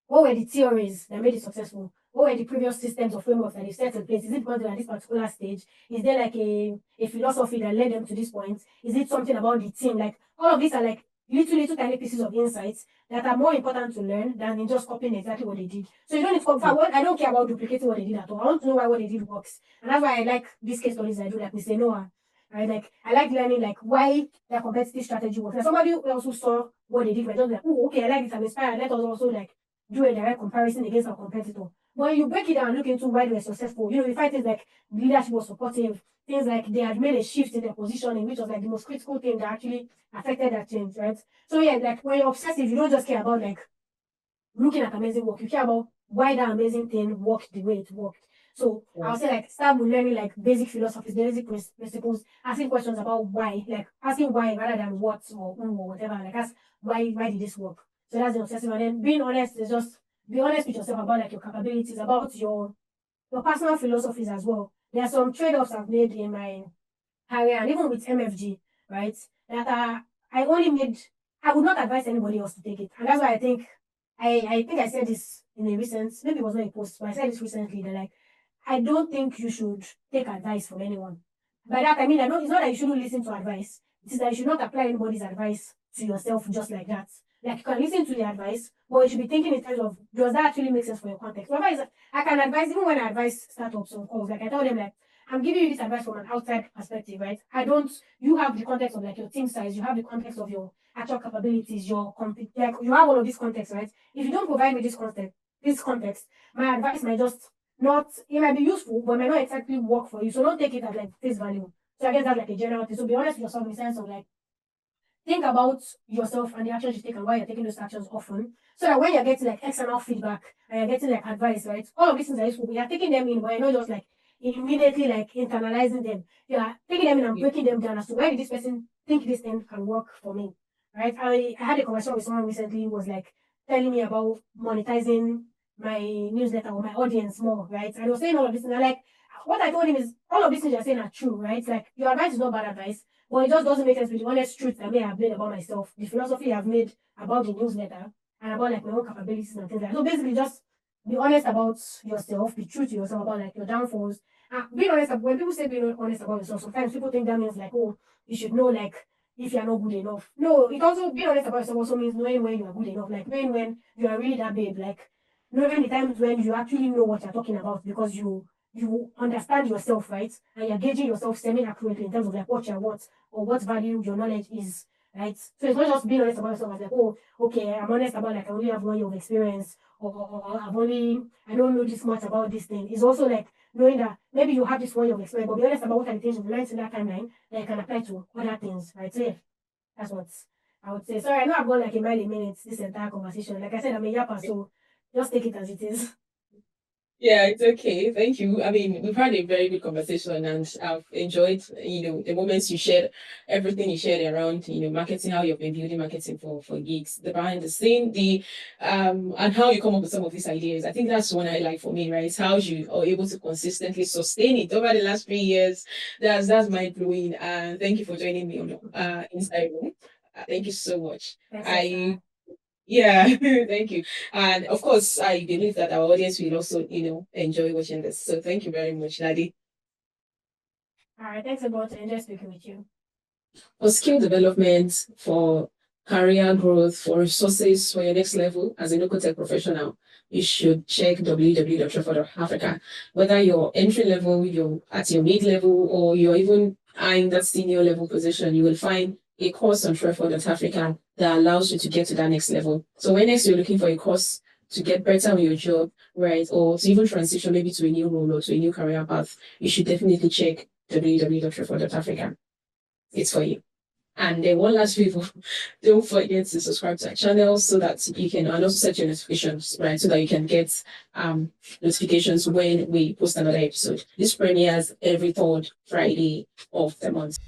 what were the theories that made it successful? What were the previous systems or frameworks that they set in place? Is it because they're at this particular stage? Is there like a philosophy that led them to this point? Is it something about the team? Like all of these are like little tiny pieces of insights that are more important to learn than in just copying exactly what they did. So you don't need to copy. I don't care about duplicating what they did at all. I want to know why what they did works. And that's why I like these case studies I do, like we say Noah. Right? Like I like learning like why their competitive strategy works. Like somebody else who saw what they did, but just like, oh, okay, I like this, I'm inspired. Let us also like do a direct comparison against our competitor. When you break it down and look into why they were successful, you find things like leadership was supportive, things like they had made a shift in their positioning, which was like the most critical thing that actually affected that change, right? So yeah, like when you're obsessive, you don't just care about like looking at amazing work, you care about why that amazing thing worked the way it worked. So I would say like start with learning like basic philosophies, basic principles, asking questions about why, like asking why rather than what or who or whatever. Like ask why did this work? So that's the obsessive. And then being honest is just be honest with yourself about like your capabilities, about your personal philosophies as well. There are some trade-offs I've made in my career and even with MFG, right? That I only made I would not advise anybody else to take it. And that's why I think I said this in a recent, maybe it was not a post, but I said this recently that like I don't think you should take advice from anyone. By that I mean it's not that you shouldn't listen to advice. It is that you should not apply anybody's advice to yourself just like that. Like you can listen to the advice, but you should be thinking in terms of does that actually make sense for your context? Whatever is I can advise even when I advise startups on calls, like I tell them like I'm giving you this advice from an outside perspective, right? You have the context of like your team size, you have the context of your actual capabilities, like you have all of this context, right? If you don't provide me this context, my advice might just not, it might be useful, but it might not exactly work for you. So don't take it as like face value. So I guess that's like a general thing. So be honest with yourself in the sense of like, think about yourself and the actions you take and why you're taking those actions often. So that when you're getting like external feedback and you're getting like advice, right? All of these things are useful. You're taking them in, but you're not just like immediately like internalizing them. You're taking them in and breaking them down as to why did this person think this thing can work for me. Right? I had a conversation with someone recently who was like telling me about monetizing my newsletter or my audience more, right? And I was saying all of this, and I like what I told him is all of these things you're saying are true, right? Like your advice is not bad advice, but it just doesn't make sense with the honest truth that may have made about myself, the philosophy I've made about the newsletter, and about like my own capabilities and things like that. So basically, just be honest about yourself, be true to yourself about like your downfalls. Being honest, when people say being honest about yourself, sometimes people think that means like, oh, you should know like if you're not good enough. No, it also being honest about yourself also means knowing when you are good enough, like knowing when you are really that babe, like knowing the times when you actually know what you're talking about because you understand yourself, right? And you're gauging yourself semi-accurately in terms of like what you want or what value your knowledge is right? So it's not just being honest about yourself as like, oh, okay, I'm honest about like I only have 1 year of experience, or I don't know this much about this thing. It's also like knowing that maybe you have this 1 year of experience, but be honest about what are the things you've learned in that timeline that you can apply to other things, right? So yeah, that's what I would say. Sorry, I know I've gone like a mile a minute this entire conversation. Like I said, I'm a yapper, so just take it as it is. Yeah, it's okay. Thank you. I mean, we've had a very good conversation, and I've enjoyed, the moments you shared, everything you shared around, marketing, how you've been building marketing for Geeks, the behind the scene, and how you come up with some of these ideas. I think that's one I like for me, right? It's how you are able to consistently sustain it over the last 3 years. That's mind blowing. And thank you for joining me on the Inside Room. Thank you so much. Yeah, thank you. And of course, I believe that our audience will also, enjoy watching this. So thank you very much, Lade. All right, thanks a lot. Enjoy speaking with you. For skill development, for career growth, for resources for your next level as a local tech professional, you should check www.treford.africa. Whether you're entry level, you're at your mid level, or you're even eyeing that senior level position, you will find a course on Treford.Africa that allows you to get to that next level. So when next you're looking for a course to get better on your job, right, or to even transition maybe to a new role or to a new career path, you should definitely check www.treford.africa. It's for you. And then one last favor, don't forget to subscribe to our channel so that you can, and also set your notifications, right? So that you can get notifications when we post another episode. This premieres every third Friday of the month.